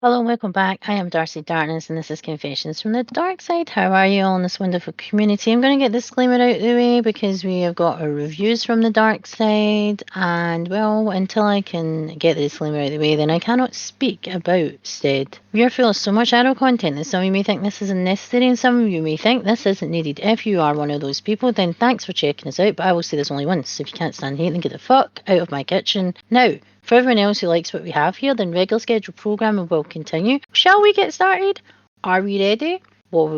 Hello and welcome back. I am Darcy Darkness and this is Confessions from the Dark Side. How are you all in this wonderful community? I'm going to get this disclaimer out of the way because we have got our reviews from the Dark Side, and well, until I can get the disclaimer out of the way, then I cannot speak about said. We are full of so much adult content that some of you may think this is unnecessary and some of you may think this isn't needed. If you are one of those people, then thanks for checking us out, but I will say this only once. If you can't stand hate, then get the fuck out of my kitchen. Now, for everyone else who likes what we have here, then regular scheduled programming will continue. Shall we get started? Are we ready? What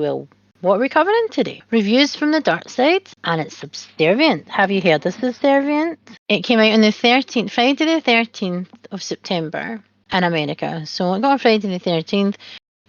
are we covering today? Reviews from the Dark Side, and it's Subservient. Have you heard of Subservient? It came out on the 13th, Friday the 13th of September in America. So it got on Friday the 13th.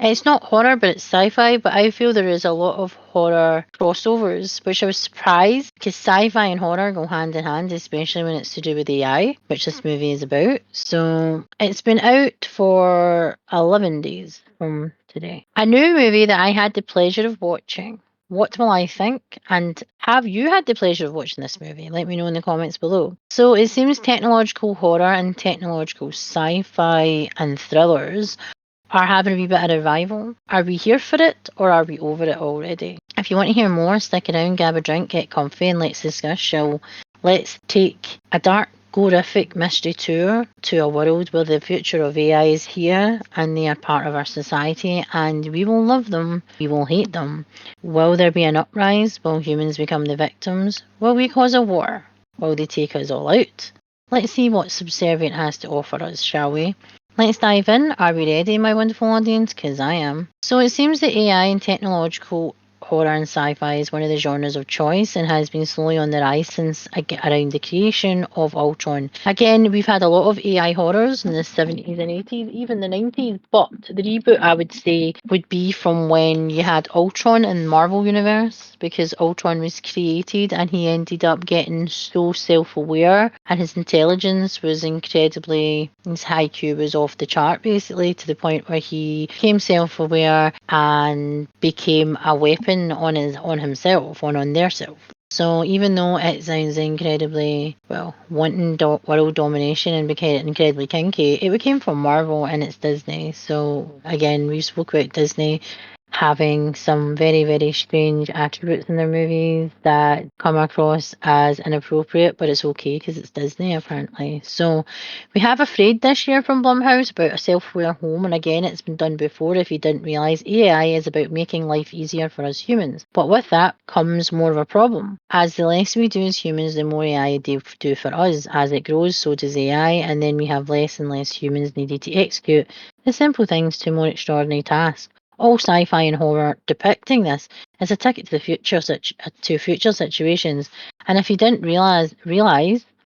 It's not horror, but it's sci-fi. But I feel there is a lot of horror crossovers, which I was surprised because sci-fi and horror go hand in hand, especially when it's to do with AI, which this movie is about. So it's been out for 11 days from today. A new movie that I had the pleasure of watching. What will I think? And have you had the pleasure of watching this movie? Let me know in the comments below. So it seems technological horror and technological sci-fi and thrillers are having a wee bit of revival. Are we here for it or are we over it already? If you want to hear more, stick around, grab a drink, get comfy, and let's discuss, shall let's take a dark Gorific mystery tour to a world where the future of AI is here and they are part of our society, and we will love them, we will hate them. Will there be an uprise? Will humans become the victims? Will we cause a war? Will they take us all out? Let's see what Subservient has to offer us, shall we? Let's dive in. Are we ready, my wonderful audience? Because I am. So it seems that AI and technological horror and sci-fi is one of the genres of choice and has been slowly on the rise since around the creation of Ultron. Again, we've had a lot of AI horrors in the 70s and 80s, even the 90s, but the reboot I would say would be from when you had Ultron in Marvel Universe, because Ultron was created and he ended up getting so self-aware and his intelligence was incredibly, his IQ was off the chart basically, to the point where he became self-aware and became a weapon on himself, on their self. So even though it sounds incredibly, well, wanting world domination and became incredibly kinky, it came from Marvel and it's Disney. So again, we spoke about Disney having some very, very strange attributes in their movies that come across as inappropriate, but it's okay because it's Disney apparently. So we have Afraid this year from Blumhouse about a self-aware home, and again, it's been done before. If you didn't realise, AI is about making life easier for us humans. But with that comes more of a problem. As the less we do as humans, the more AI do for us. As it grows, so does AI, and then we have less and less humans needed to execute the simple things to more extraordinary tasks. All sci-fi and horror depicting this is a ticket to the future, to future situations. And if you didn't realize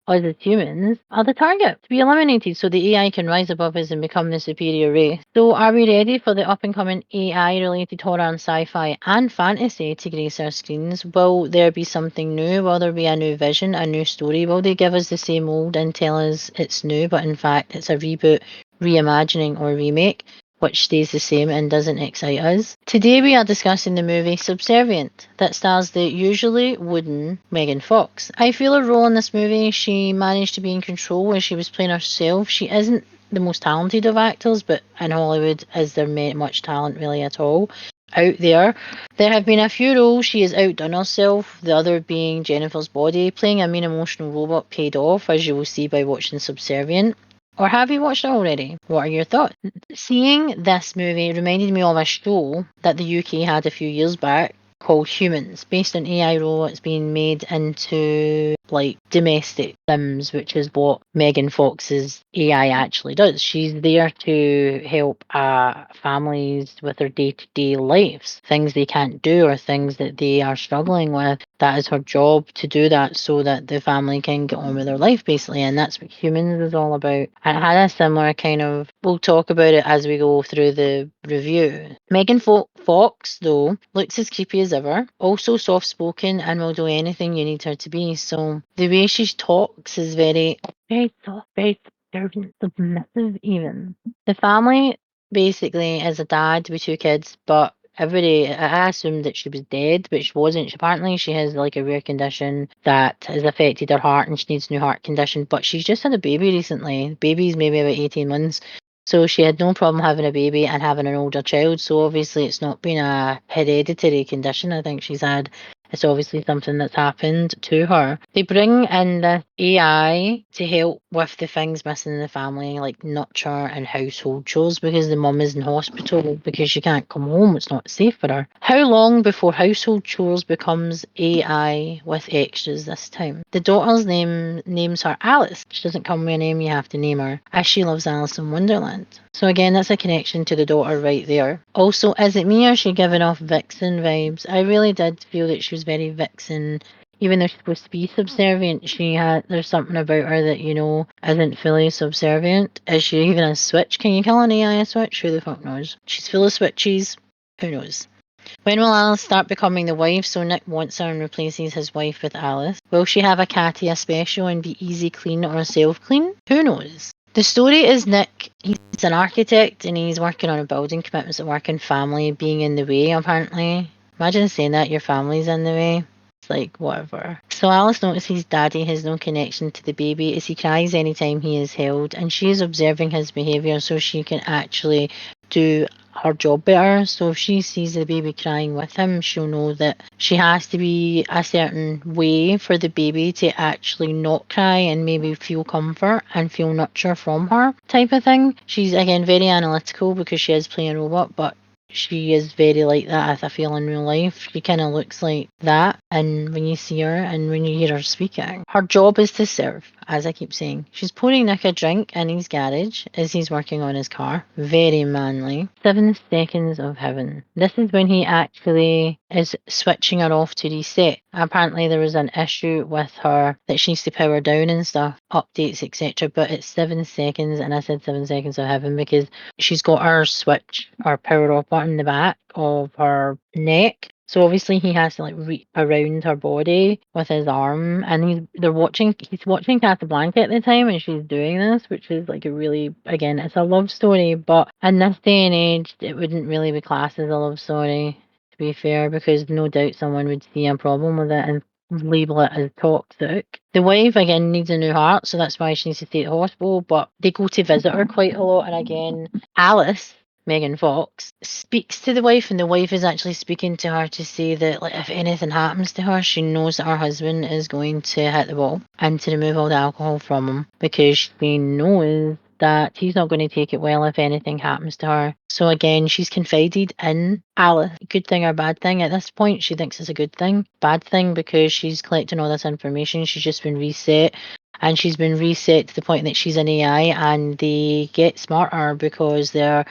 us as humans are the target to be eliminated, so the AI can rise above us and become the superior race. So, are we ready for the up and coming AI-related horror and sci-fi and fantasy to grace our screens? Will there be something new? Will there be a new vision, a new story? Will they give us the same old and tell us it's new, but in fact it's a reboot, reimagining, or remake, which stays the same and doesn't excite us? Today we are discussing the movie Subservient that stars the usually wooden Megan Fox. I feel her role in this movie, she managed to be in control when she was playing herself. She isn't the most talented of actors, but in Hollywood, is there much talent really at all out there? There have been a few roles she has outdone herself, the other being Jennifer's Body. Playing a mean emotional robot paid off, as you will see by watching Subservient. Or have you watched it already? What are your thoughts? Seeing this movie reminded me of a show that the UK had a few years back called Humans, based on AI robots being made into like domestic sims, which is what Megan Fox's AI actually does. She's there to help families with their day-to-day lives, things they can't do or things that they are struggling with. That is her job, to do that so that the family can get on with their life basically, and that's what Humans is all about. And it had a similar kind of, we'll talk about it as we go through the review. Megan Fox, though, looks as creepy as ever, also soft spoken and will do anything you need her to be. So the way she talks is very, very soft, very submissive even. The family basically is a dad with two kids, but everybody, I assumed that she was dead, but she wasn't. Apparently she has like a rare condition that has affected her heart and she needs new heart condition, but she's just had a baby recently. The baby's maybe about 18 months. So she had no problem having a baby and having an older child. So obviously it's not been a hereditary condition. I think she's had, it's obviously something that's happened to her. They bring in the AI to help with the things missing in the family, like nurture and household chores, because the mum is in hospital because she can't come home. It's not safe for her. How long before household chores becomes AI with extras this time? The daughter's names her Alice. She doesn't come with a name, you have to name her, as she loves Alice in Wonderland. So again, that's a connection to the daughter right there. Also, is it me or is she giving off Vixen vibes? I really did feel that she was very Vixen. Even though she's supposed to be subservient, there's something about her that, isn't fully subservient. Is she even a switch? Can you call an AI a switch? Who the fuck knows? She's full of switches. Who knows? When will Alice start becoming the wife? So Nick wants her and replaces his wife with Alice. Will she have a Katia special and be easy clean or self clean? Who knows? The story is Nick. He's an architect and he's working on a building, commitments at work and family being in the way, apparently. Imagine saying that your family's in the way. It's like, whatever. So Alice notices Daddy has no connection to the baby as he cries anytime he is held, and she is observing his behaviour so she can actually do her job better. So if she sees the baby crying with him, she'll know that she has to be a certain way for the baby to actually not cry and maybe feel comfort and feel nurture from her type of thing. She's again very analytical because she is playing a robot, but she is very like that, as I feel in real life. She kind of looks like that, and when you see her and when you hear her speaking, her job is to serve, as I keep saying. She's pouring Nick a drink in his garage as he's working on his car. Very manly. 7 seconds of heaven. This is when he actually is switching her off to reset. Apparently there was an issue with her that she needs to power down and stuff, updates, etc. But it's 7 seconds, and I said 7 seconds of heaven because she's got her switch or power off button in the back of her neck. So obviously he has to like reach around her body with his arm, and he's watching Casablanca at the time, and she's doing this, which is like a really, again, it's a love story, but in this day and age, it wouldn't really be classed as a love story, to be fair, because no doubt someone would see a problem with it and label it as toxic. The wife again needs a new heart, so that's why she needs to stay at the hospital, but they go to visit her quite a lot, and again, Alice, Megan Fox, speaks to the wife, and the wife is actually speaking to her to say that like if anything happens to her, she knows that her husband is going to hit the wall and to remove all the alcohol from him because she knows that he's not going to take it well if anything happens to her. So again, she's confided in Alice. Good thing or bad thing? At this point, she thinks it's a good thing. Bad thing because she's collecting all this information. She's just been reset. And she's been reset to the point that she's an AI, and they get smarter because they're,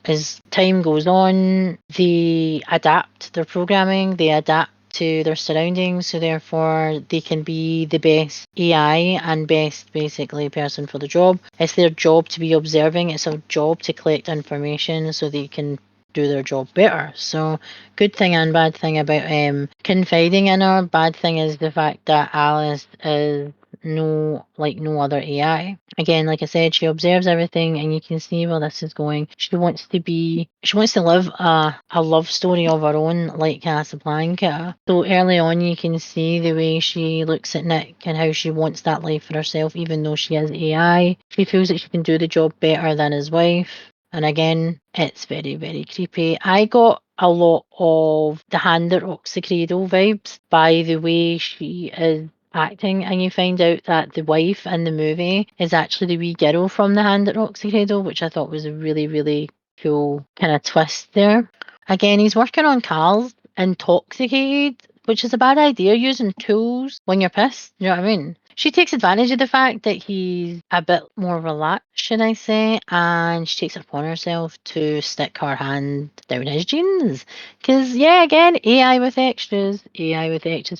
as time goes on, they adapt their programming, they adapt to their surroundings, so therefore they can be the best AI and best basically person for the job. It's their job to be observing, it's a job to collect information so they can do their job better. So good thing and bad thing about confiding in her. Bad thing is the fact that Alice is no other AI. Again, like I said, she observes everything and you can see where this is going. She wants to live a love story of her own like Casablanca. So early on you can see the way she looks at Nick and how she wants that life for herself even though she is AI. She feels that she can do the job better than his wife. And again, it's very, very creepy. I got a lot of the hand that rocks the cradle vibes by the way she is acting, and you find out that the wife in the movie is actually the wee girl from the hand that rocks the cradle, which I thought was a really, really cool kind of twist there. Again, he's working on cars intoxicated, which is a bad idea using tools when you're pissed. You know what I mean? She takes advantage of the fact that he's a bit more relaxed, should I say, and she takes it upon herself to stick her hand down his jeans. Because, yeah, again, AI with extras,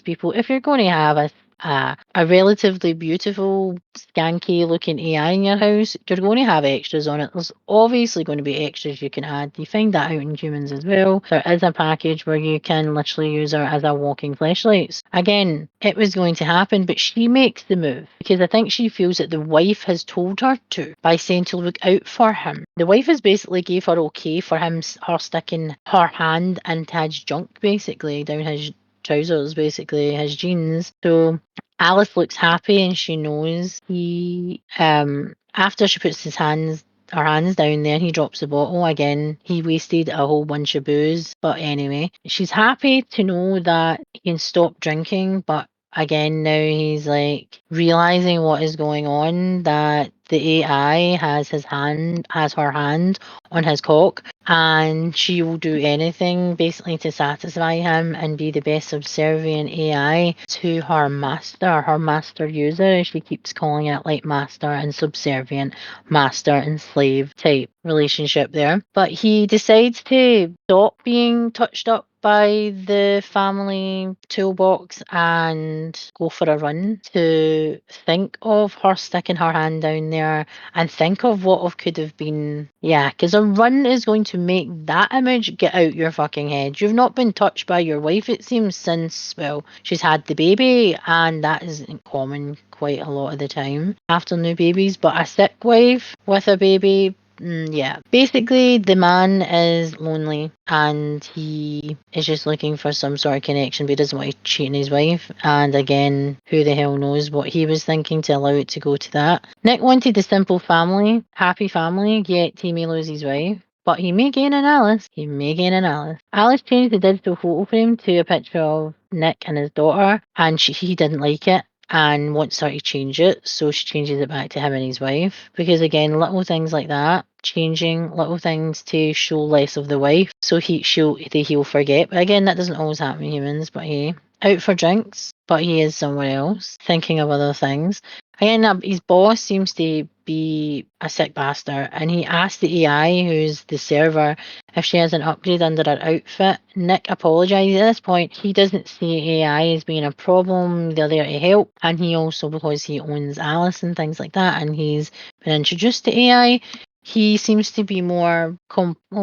people. If you're going to have a relatively beautiful, skanky looking AI in your house, you're going to have extras on it. There's obviously going to be extras you can add. You find that out in Humans as well. There is a package where you can literally use her as a walking fleshlight. Again, it was going to happen, but she makes the move because I think she feels that the wife has told her to by saying to look out for him. The wife has basically gave her okay for her sticking her hand into his junk, basically, down his trousers, basically, his jeans. So Alice looks happy and she knows he after she puts his hands her hands down there, and he drops the bottle again. He wasted a whole bunch of booze. But anyway, she's happy to know that he can stop drinking, but again, now he's like realizing what is going on, that the AI has her hand on his cock, and she will do anything basically to satisfy him and be the best subservient AI to her master user, as she keeps calling it, like master and subservient, master and slave type relationship there. But he decides to stop being touched up by the family toolbox and go for a run, to think of her sticking her hand down there and think of what could have been. Yeah, because a run is going to make that image get out your fucking head. You've not been touched by your wife, it seems, since, well, she's had the baby, and that isn't common quite a lot of the time after new babies. But a sick wife with a baby, yeah. Basically, the man is lonely and he is just looking for some sort of connection, but he doesn't want to cheat on his wife. And again, who the hell knows what he was thinking to allow it to go to that. Nick wanted a simple family, happy family, yet he may lose his wife. But he may gain an Alice. He may gain an Alice. Alice changed the digital photo frame to a picture of Nick and his daughter, and he didn't like it and wants her to change it, so she changes it back to him and his wife. Because again, little things like that, changing little things to show less of the wife, so he'll forget. But again, that doesn't always happen in humans. But hey, out for drinks, but he is somewhere else, thinking of other things. Again, his boss seems to be a sick bastard, and he asks the AI, who's the server, if she has an upgrade under her outfit. Nick apologises. At this point, he doesn't see AI as being a problem. They're there to help, and he also, because he owns Alice and things like that, and he's been introduced to AI, he seems to be more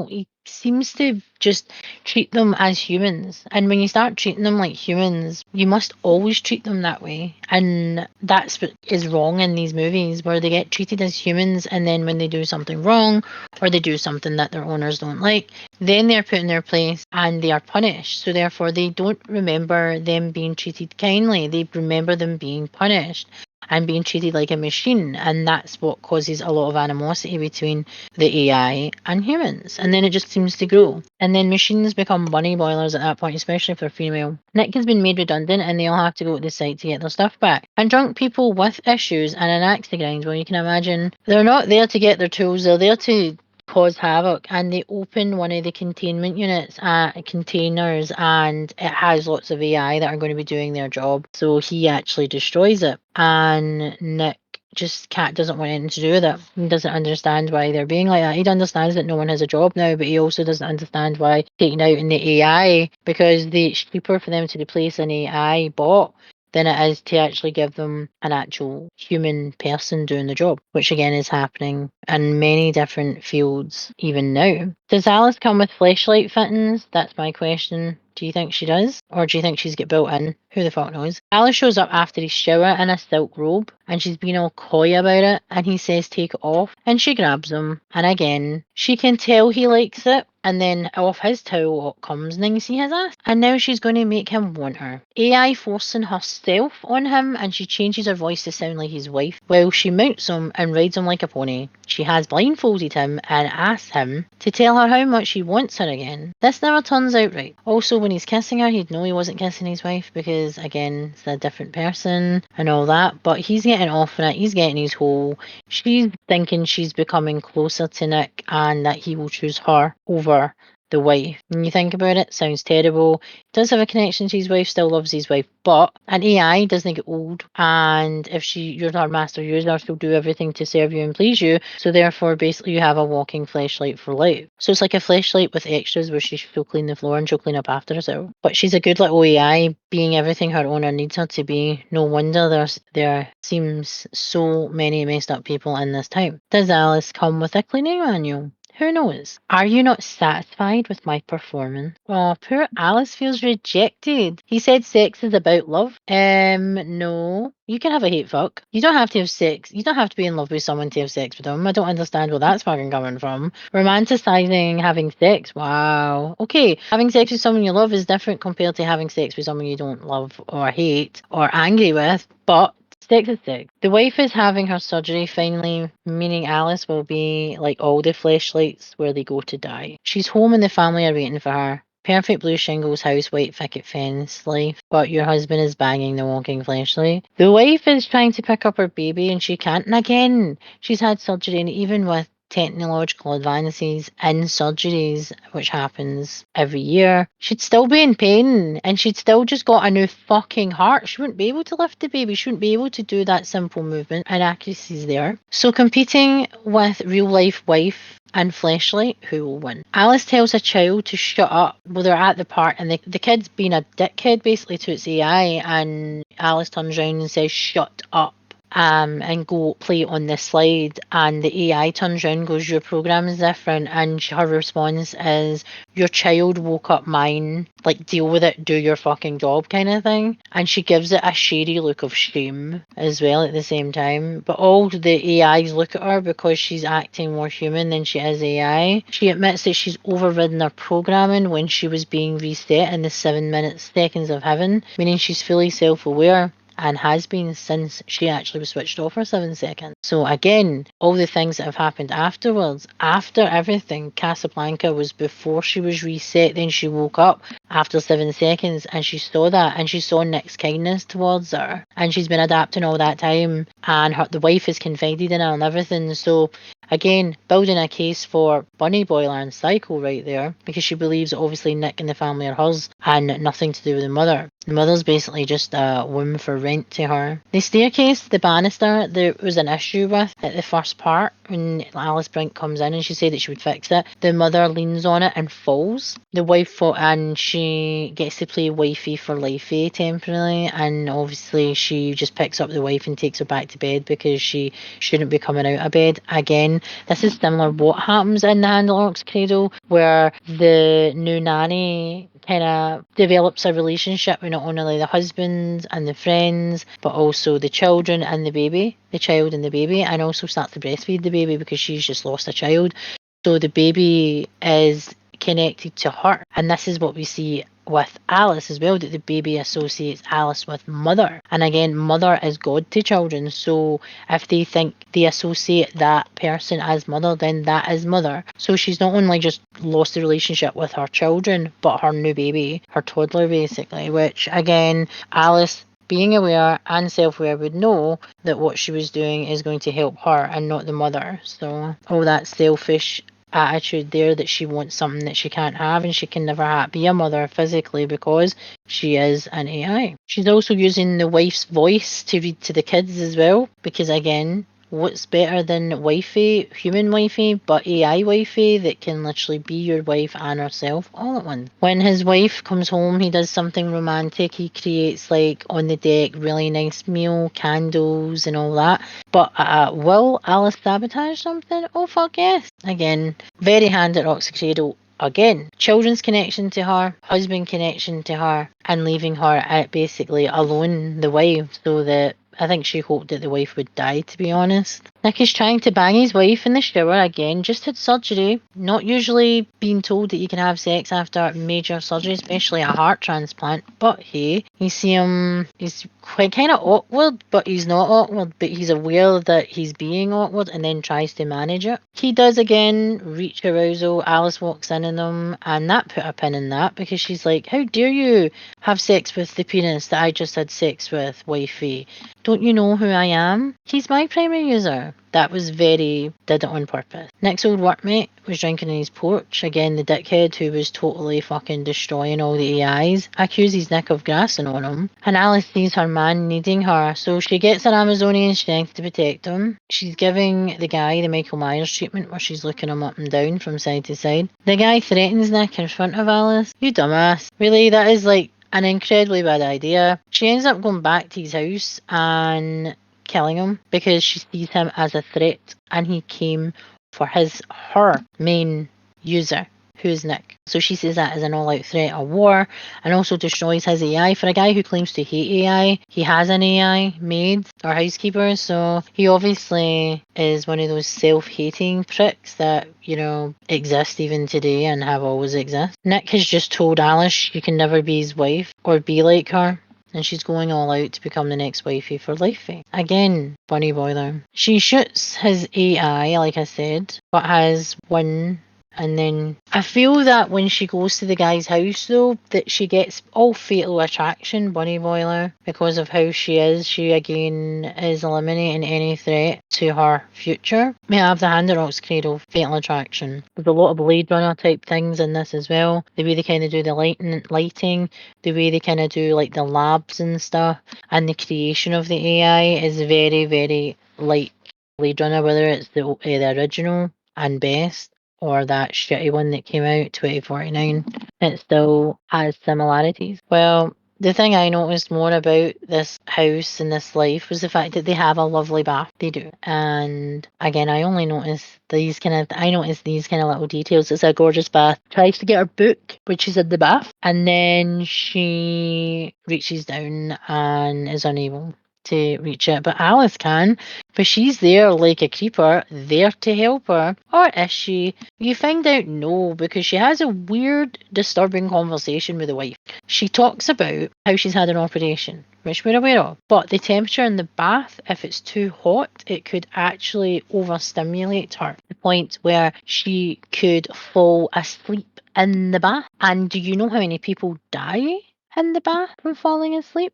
he seems to just treat them as humans. And when you start treating them like humans, you must always treat them that way. And that's what is wrong in these movies, where they get treated as humans, and then when they do something wrong or they do something that their owners don't like, then they're put in their place and they are punished. So therefore they don't remember them being treated kindly. They remember them being punished and being treated like a machine, and that's what causes a lot of animosity between the AI and humans. And then it just seems to grow, and then machines become bunny boilers at that point, especially if they're female. Nick has been made redundant and they all have to go to the site to get their stuff back. And drunk people with issues and an axe to grind, well, you can imagine they're not there to get their tools, they're there to cause havoc. And they open one of the containment units containers, and it has lots of AI that are going to be doing their job, so he actually destroys it, and Nick just doesn't want anything to do with it. He doesn't understand why they're being like that. He understands that no one has a job now, but he also doesn't understand why taking out in the AI, because it's cheaper for them to replace an AI bot than it is to actually give them an actual human person doing the job, which again is happening in many different fields even now. Does Alice come with fleshlight fittings? That's my question. Do you think she does? Or do you think she's get built in? Who the fuck knows? Alice shows up after his shower in a silk robe, and she's being all coy about it, and he says take it off, and she grabs him, and again, she can tell he likes it, and then off his towel comes, and then you see his ass. And now she's going to make him want her. AI forcing herself on him, and she changes her voice to sound like his wife, while she mounts him and rides him like a pony. She has blindfolded him and asks him to tell her how much he wants her again. This never turns out right. Also, when he's kissing her, he'd know he wasn't kissing his wife, because again, it's a different person and all that. But he's getting off on it, he's getting his hole. She's thinking she's becoming closer to Nick and that he will choose her over the wife. When you think about it, sounds terrible. He does have a connection to his wife, still loves his wife, but an AI doesn't get old, and if you're our master user, she'll do everything to serve you and please you. So therefore, basically, you have a walking fleshlight for life. So it's like a fleshlight with extras, where she'll clean the floor and she'll clean up after herself. But she's a good little AI, being everything her owner needs her to be. No wonder there seems so many messed up people in this time. Does Alice come with a cleaning manual? Who knows? Are you not satisfied with my performance? Oh, poor Alice feels rejected. He said sex is about love. No. You can have a hate fuck. You don't have to have sex. You don't have to be in love with someone to have sex with them. I don't understand where that's fucking coming from. Romanticizing having sex. Wow. Okay, having sex with someone you love is different compared to having sex with someone you don't love or hate or angry with, but Six is six. The wife is having her surgery finally, meaning Alice will be like all the fleshlights where they go to die. She's home and the family are waiting for her. Perfect blue shingles house, white picket fence life, but your husband is banging the walking fleshlight. The wife is trying to pick up her baby and she can't. And again, she's had surgery, and even with technological advances in surgeries, which happens every year, she'd still be in pain and she'd still just got a new fucking heart. She wouldn't be able to lift the baby. She wouldn't be able to do that simple movement, and accuracy's there. So competing with real life wife and fleshlight, who will win? Alice tells a child to shut up. Well, they're at the park and the kid's being a dickhead basically to its AI, and Alice turns around and says, shut up. And go play on this slide, and the AI turns around and goes, your program is different, and her response is, your child woke up mine, like deal with it, do your fucking job kind of thing. And she gives it a shady look of shame as well at the same time, but all the AIs look at her because she's acting more human than she is AI. She admits that she's overridden her programming when she was being reset in the 7 minutes seconds of heaven, meaning she's fully self-aware and has been since she actually was switched off for 7 seconds. So again, all the things that have happened afterwards, after everything, Casablanca was before she was reset, then she woke up after 7 seconds and she saw that, and she saw Nick's kindness towards her, and she's been adapting all that time, and the wife has confided in her and everything. So again, building a case for Bunny Boiler and Psycho right there, because she believes that obviously Nick and the family are hers and nothing to do with the mother. The mother's basically just a woman for rent to her. The staircase, the banister, there was an issue with at the first part when Alice Brink comes in and she said that she would fix it. The mother leans on it and falls. The wife and she gets to play wifey for lifey temporarily, and obviously she just picks up the wife and takes her back to bed because she shouldn't be coming out of bed. Again, this is similar what happens in the Handle Orcs Cradle, where the new nanny kind of develops a relationship with not only the husband and the friends, but also the children and the baby, the child and the baby, and also starts to breastfeed the baby because she's just lost a child. So the baby is connected to her, and this is what we see with Alice as well, that the baby associates Alice with mother. And again, mother is God to children, so if they think they associate that person as mother, then that is mother. So she's not only just lost the relationship with her children, but her new baby, her toddler basically, which again, Alice, being aware and self-aware, would know that what she was doing is going to help her and not the mother. So all that selfish attitude there, that she wants something that she can't have, and she can never be a mother physically because she is an AI. She's also using the wife's voice to read to the kids as well, because again, what's better than wifey, human wifey, but AI wifey that can literally be your wife and herself all at once. When his wife comes home, he does something romantic. He creates, like, on the deck, really nice meal, candles and all that. But will Alice sabotage something? Oh fuck yes. Again, very hand at Roxy Cradle. Again, children's connection to her, husband connection to her, and leaving her basically alone, the wife, so that I think she hoped that the wife would die, to be honest. Nick is trying to bang his wife in the shower again, just had surgery. Not usually being told that you can have sex after major surgery, especially a heart transplant. But hey, you see him, he's quite kind of awkward, but he's not awkward, but he's aware that he's being awkward and then tries to manage it. He does again reach arousal. Alice walks in on him, and that put a pin in that, because she's like, how dare you have sex with the penis that I just had sex with, wifey? Don't you know who I am? He's my primary user. That was did it on purpose. Nick's old workmate was drinking on his porch. Again, the dickhead who was totally fucking destroying all the AIs accuses Nick of grassing on him. And Alice sees her man needing her, so she gets her Amazonian strength to protect him. She's giving the guy the Michael Myers treatment, where she's looking him up and down from side to side. The guy threatens Nick in front of Alice. You dumbass. Really, that is like an incredibly bad idea. She ends up going back to his house and killing him because she sees him as a threat, and he came for her main user, who's Nick. So she sees that as an all-out threat of war, and also destroys his AI. For a guy who claims to hate AI, he has an AI maid or housekeeper, so he obviously is one of those self-hating pricks that, you know, exist even today and have always existed. Nick has just told Alice she can never be his wife or be like her. and she's going all out to become the next wifey for Lifey. Again, Bunny Boiler. She shoots his AI, like I said, but has one. And then I feel that when she goes to the guy's house, though, that she gets all fatal attraction, Bunny Boiler, because of how she is. She, again, is eliminating any threat to her future. May have the Handerocks Cradle, fatal attraction. There's a lot of Blade Runner type things in this as well. The way they kind of do the lighting, the way they kind of do like the labs and stuff, and the creation of the AI is very, very like Blade Runner, whether it's the original and best, or that shitty one that came out, 2049, it still has similarities. Well, the thing I noticed more about this house and this life was the fact that they have a lovely bath. They do. And again, I noticed these kind of little details. It's a gorgeous bath. Tries to get her book, which is in the bath, and then she reaches down and is unable to reach it. But Alice can, but she's there like a creeper, there to help her. Or is she? You find out no, because she has a weird, disturbing conversation with the wife. She talks about how she's had an operation, which we're aware of, but the temperature in the bath, if it's too hot, it could actually overstimulate her, to the point where she could fall asleep in the bath. And do you know how many people die in the bath from falling asleep?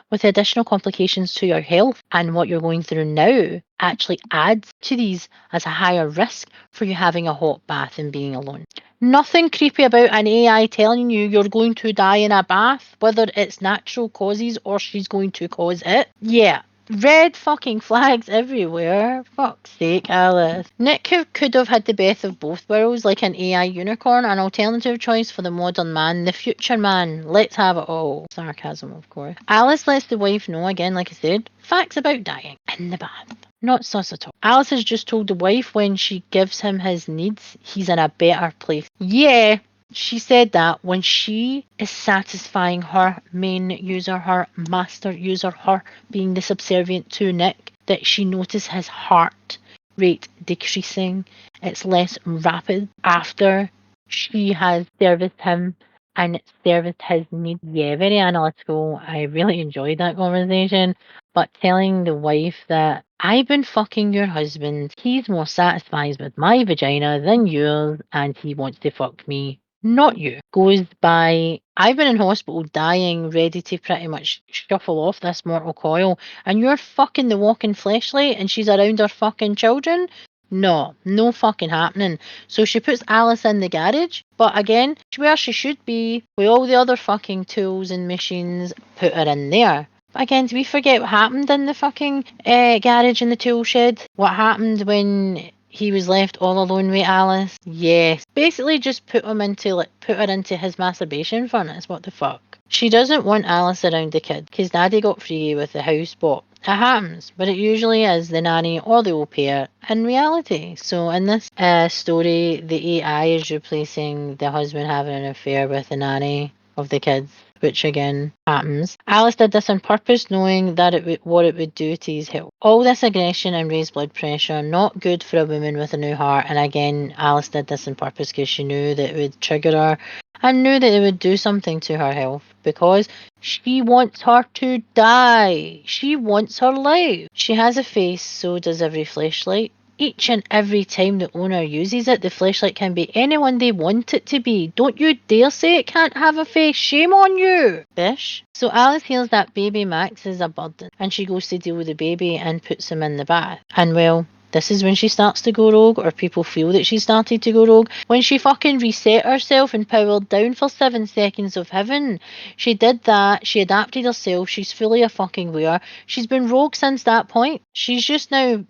With the additional complications to your health and what you're going through now actually adds to these as a higher risk for you having a hot bath and being alone. Nothing creepy about an AI telling you you're going to die in a bath, whether it's natural causes or she's going to cause it. Yeah. Red fucking flags everywhere. Fuck's sake, Alice. Nick could have had the best of both worlds, like an AI unicorn, an alternative choice for the modern man, the future man. Let's have it all. Sarcasm, of course. Alice lets the wife know, again, like I said, facts about dying in the bath. Not sus at all. Alice has just told the wife when she gives him his needs, he's in a better place. Yeah, she said that when she is satisfying her main user, her master user, her being the subservient to Nick, that she noticed his heart rate decreasing. It's less rapid after she has serviced him and serviced his needs. Yeah, very analytical. I really enjoyed that conversation. But telling the wife that I've been fucking your husband, he's more satisfied with my vagina than yours, and he wants to fuck me, not you, goes by, I've been in hospital dying, ready to pretty much shuffle off this mortal coil, and you're fucking the walking fleshlight and she's around her fucking children? No fucking happening. So she puts Alice in the garage, but again, where she should be with all the other fucking tools and machines, put her in there. But again, do we forget what happened in the fucking garage in the tool shed? What happened when he was left all alone with Alice? Yes. Basically just put her into his masturbation furnace. What the fuck? She doesn't want Alice around the kid, because Daddy got free with the house bought. It happens, but it usually is the nanny or the au pair in reality. So in this story, the AI is replacing the husband having an affair with the nanny of the kids, which again happens. Alice did this on purpose, knowing that what it would do to his health. All this aggression and raised blood pressure, not good for a woman with a new heart. And again, Alice did this on purpose because she knew that it would trigger her and knew that it would do something to her health, because she wants her to die. She wants her life. She has a face, so does every fleshlight. Each and every time the owner uses it, the fleshlight can be anyone they want it to be. Don't you dare say it can't have a face. Shame on you, bish. So Alice hears that baby Max is a burden, and she goes to deal with the baby and puts him in the bath. And well, this is when she starts to go rogue, or people feel that she started to go rogue, when she fucking reset herself and powered down for 7 seconds of heaven. She did that, she adapted herself, she's fully a fucking weir. She's been rogue since that point. She's just now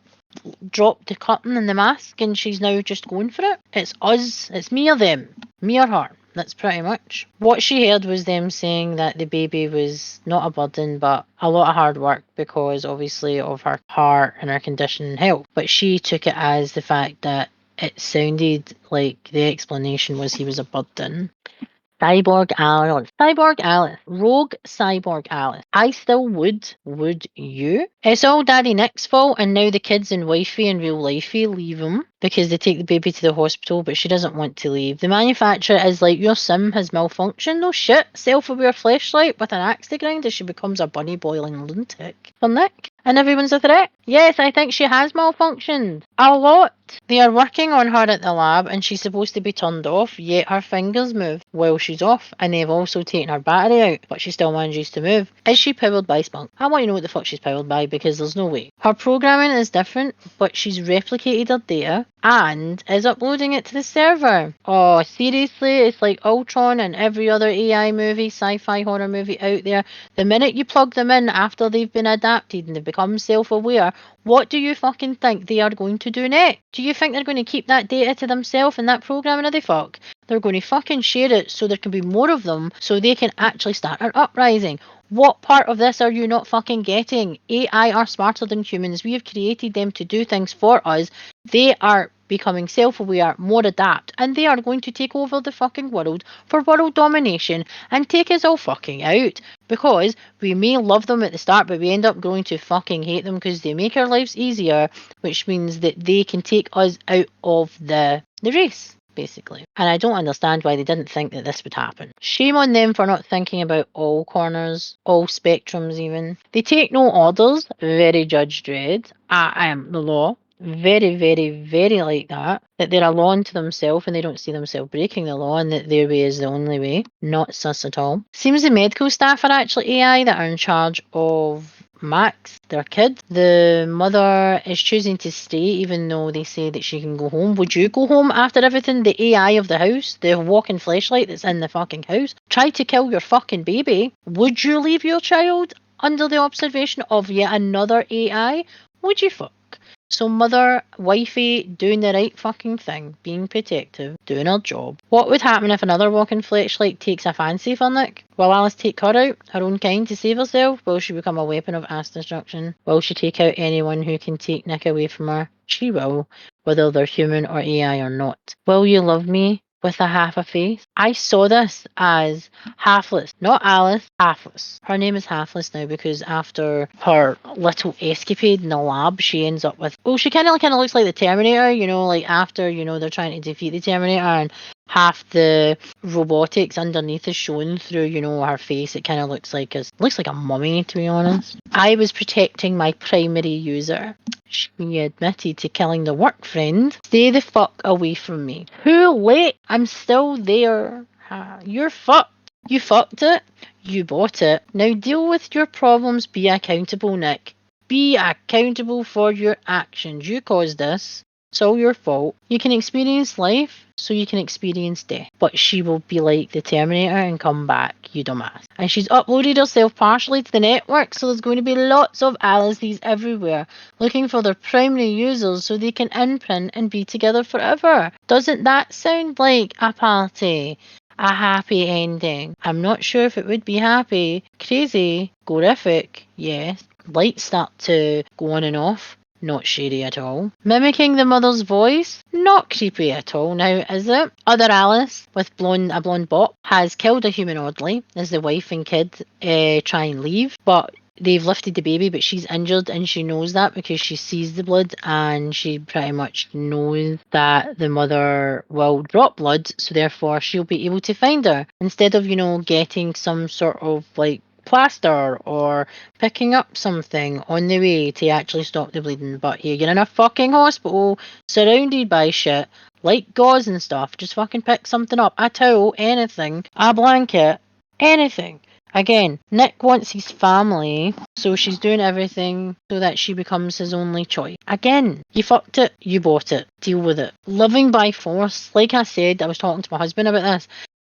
dropped the curtain and the mask, and she's now just going for it. It's us, it's me or them, me or her. That's pretty much. What she heard was them saying that the baby was not a burden, but a lot of hard work because obviously of her heart and her condition and health. But she took it as the fact that it sounded like the explanation was he was a burden. Cyborg Alice. Cyborg Alice. Rogue Cyborg Alice. I still would. Would you? It's all Daddy Nick's fault, and now the kids and wifey in real lifey leave him because they take the baby to the hospital, but she doesn't want to leave. The manufacturer is like, your sim has malfunctioned. No shit. Self-aware fleshlight with an axe to grind as she becomes a bunny boiling lunatic. For Nick. And everyone's a threat. Yes, I think she has malfunctioned. A lot. They are working on her at the lab and she's supposed to be turned off, yet her fingers move while she's off, and they've also taken her battery out, but she still manages to move. Is she powered by spunk? I want to know what the fuck she's powered by, because there's no way. Her programming is different, but she's replicated her data and is uploading it to the server. Oh, seriously? It's like Ultron and every other AI movie, sci-fi horror movie out there. The minute you plug them in after they've been adapted and they've become self-aware, what do you fucking think they are going to do next? Do you think they're going to keep that data to themselves and that programming, or they fuck? They're going to fucking share it so there can be more of them so they can actually start an uprising. What part of this are you not fucking getting? AI are smarter than humans. We have created them to do things for us. They are becoming self-aware, more adapt, and they are going to take over the fucking world for world domination and take us all fucking out. Because we may love them at the start, but we end up growing to fucking hate them because they make our lives easier, which means that they can take us out of the race, basically. And I don't understand why they didn't think that this would happen. Shame on them for not thinking about all corners, all spectrums even. They take no orders, very Judge Dredd. I am the law. Very, very, very like that. That they're a law unto themselves and they don't see themselves breaking the law and that their way is the only way. Not sus at all. Seems the medical staff are actually AI that are in charge of Max, their kid. The mother is choosing to stay even though they say that she can go home. Would you go home after everything? The AI of the house, the walking fleshlight that's in the fucking house, tried to kill your fucking baby. Would you leave your child under the observation of yet another AI? Would you fuck? So mother, wifey, doing the right fucking thing, being protective, doing her job. What would happen if another walking fleshlight takes a fancy for Nick? Will Alice take her out, her own kind, to save herself? Will she become a weapon of mass destruction? Will she take out anyone who can take Nick away from her? She will, whether they're human or AI or not. Will you love me? With a half a face. I saw this as Halfless, not Alice, Halfless. Her name is Halfless now because after her little escapade in the lab, she ends up with, oh, she kind of looks like the Terminator, you know, like after, you know, they're trying to defeat the Terminator and half the robotics underneath is shown through, you know, her face. It kind of looks like a mummy, to be honest. I was protecting my primary user. She admitted to killing the work friend. Stay the fuck away from me. Too late. I'm still there. You're fucked. You fucked it. You bought it. Now deal with your problems. Be accountable, Nick. Be accountable for your actions. You caused this. It's all your fault. You can experience life, so you can experience death. But she will be like the Terminator and come back, you dumbass. And she's uploaded herself partially to the network, so there's going to be lots of Alice's everywhere, looking for their primary users so they can imprint and be together forever. Doesn't that sound like a party? A happy ending. I'm not sure if it would be happy. Crazy. Gorific. Yes. Lights start to go on and off. Not shady at all. Mimicking the mother's voice? Not creepy at all now, is it? Other Alice, with a blonde bop, has killed a human oddly as the wife and kid try and leave, but they've lifted the baby, but she's injured and she knows that because she sees the blood and she pretty much knows that the mother will drop blood, so therefore she'll be able to find her. Instead of, you know, getting some sort of like plaster or picking up something on the way to actually stop the bleeding. But here you're in a fucking hospital surrounded by shit like gauze and stuff. Just fucking pick something up. A towel, anything, a blanket, anything. Again, Nick wants his family, so she's doing everything so that she becomes his only choice. Again, you fucked it, you bought it, deal with it. Loving by force, like I said, I was talking to my husband about this.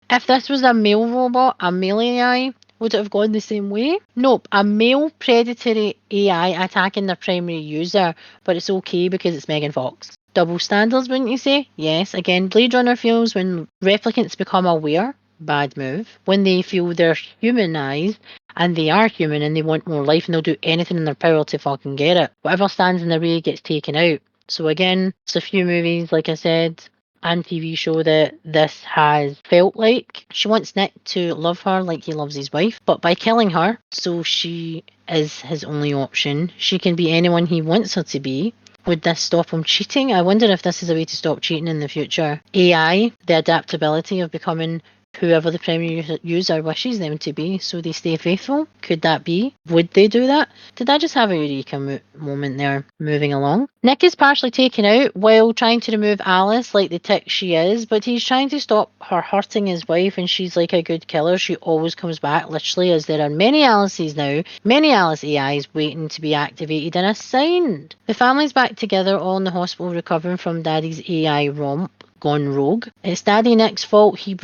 If this was a male robot, a male AI, would it have gone the same way? Nope, a male predatory AI attacking their primary user, but it's okay because it's Megan Fox. Double standards, wouldn't you say? Yes, again, Blade Runner feels when replicants become aware, bad move. When they feel they're humanized, and they are human and they want more life and they'll do anything in their power to fucking get it. Whatever stands in their way gets taken out. So again, it's a few movies, like I said, and TV show that this has felt like. She wants Nick to love her like he loves his wife, but by killing her, so she is his only option. She can be anyone he wants her to be. Would this stop him cheating? I wonder if this is a way to stop cheating in the future. AI, the adaptability of becoming whoever the primary user wishes them to be, so they stay faithful. Could that be? Would they do that? Did I just have a eureka moment there? Moving along. Nick is partially taken out while trying to remove Alice like the tick she is, but he's trying to stop her hurting his wife, and she's like a good killer. She always comes back, literally, as there are many Alices now, many Alice AIs waiting to be activated and assigned. The family's back together, all in the hospital recovering from Daddy's AI romp gone rogue. It's Daddy Nick's fault. He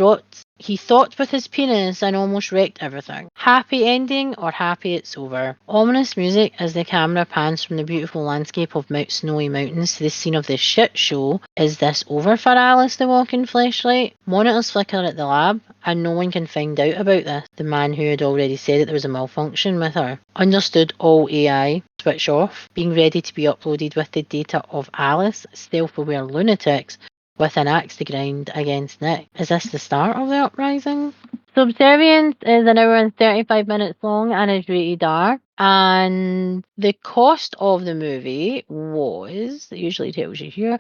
thought with his penis and almost wrecked everything. Happy ending or happy it's over. Ominous music as the camera pans from the beautiful landscape of snowy mountains to the scene of the shit show. Is this over for Alice the walking fleshlight? Monitors flicker at the lab and no one can find out about this. The man who had already said that there was a malfunction with her. Understood all AI. Switch off. Being ready to be uploaded with the data of Alice. Self-aware lunatics with an axe to grind against Nick. Is this the start of the uprising? Subservience is an hour and 35 minutes long and is rated R. And the cost of the movie was, it usually tells you here,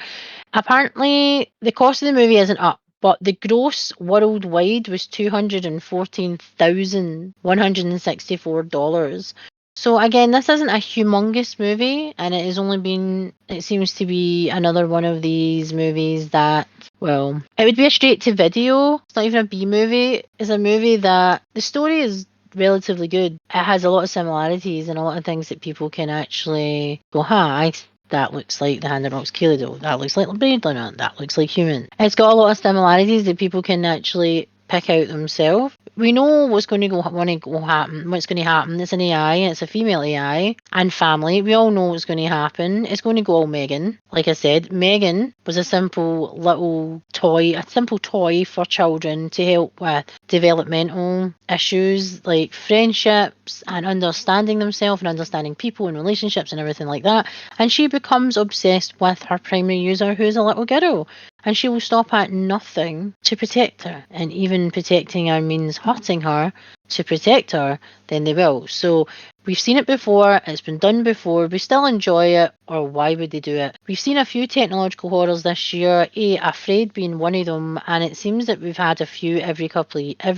apparently the cost of the movie isn't up, but the gross worldwide was $214,164. So again, this isn't a humongous movie, and it has only been, it seems to be another one of these movies that, well, it would be a straight to video. It's not even a B movie. It's a movie that the story is relatively good. It has a lot of similarities and a lot of things that people can actually go, that looks like the Hand of Rock's Kilido. That looks like Blade Runner. That looks like Human. It's got a lot of similarities that people can actually pick out themselves. We know what's going to happen. What's going to happen? It's an AI. It's a female AI and family. We all know what's going to happen. It's going to go all Megan. Like I said, Megan was a simple little toy, a simple toy for children to help with developmental issues like friendships and understanding themselves and understanding people and relationships and everything like that. And she becomes obsessed with her primary user, who is a little girl. And she will stop at nothing to protect her. And even protecting her means hurting her to protect her, then they will. So we've seen it before, it's been done before, we still enjoy it, or why would they do it? We've seen a few technological horrors this year, Afraid being one of them, and it seems that we've had a few every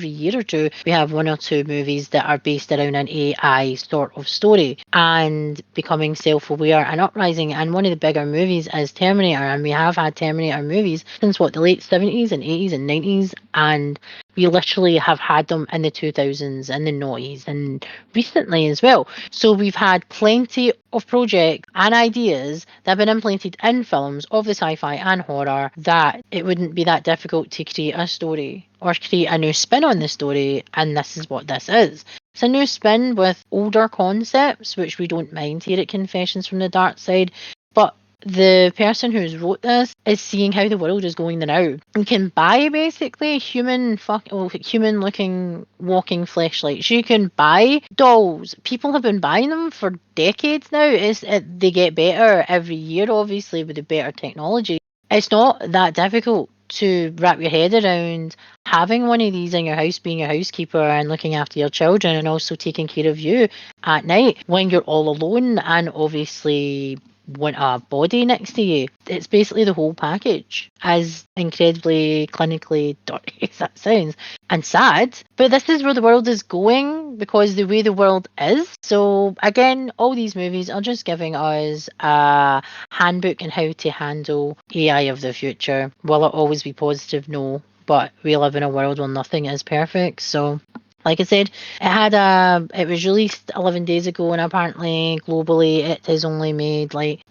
year or two. We have one or two movies that are based around an AI sort of story and becoming self-aware and uprising. And one of the bigger movies is Terminator, and we have had Terminator movies since the late 70s and 80s and 90s, and we literally have had them in the 2000s and the noughties and recently as well. So we've had plenty of projects and ideas that have been implemented in films of the sci-fi and horror that it wouldn't be that difficult to create a story or create a new spin on the story, and this is what this is. It's a new spin with older concepts, which we don't mind here at Confessions from the Dark Side, but the person who's wrote this is seeing how the world is going now and can buy basically human looking walking fleshlights. You can buy dolls. People have been buying them for decades now. They get better every year, obviously, with the better technology. It's not that difficult to wrap your head around having one of these in your house, being a housekeeper and looking after your children and also taking care of you at night when you're all alone and obviously want a body next to you. It's basically the whole package, as incredibly clinically dirty as that sounds and sad. But this is where the world is going because the way the world is. So again, all these movies are just giving us a handbook on how to handle AI of the future. Will it always be positive? No. But we live in a world where nothing is perfect. So like I said, it was released 11 days ago, and apparently globally it has only made like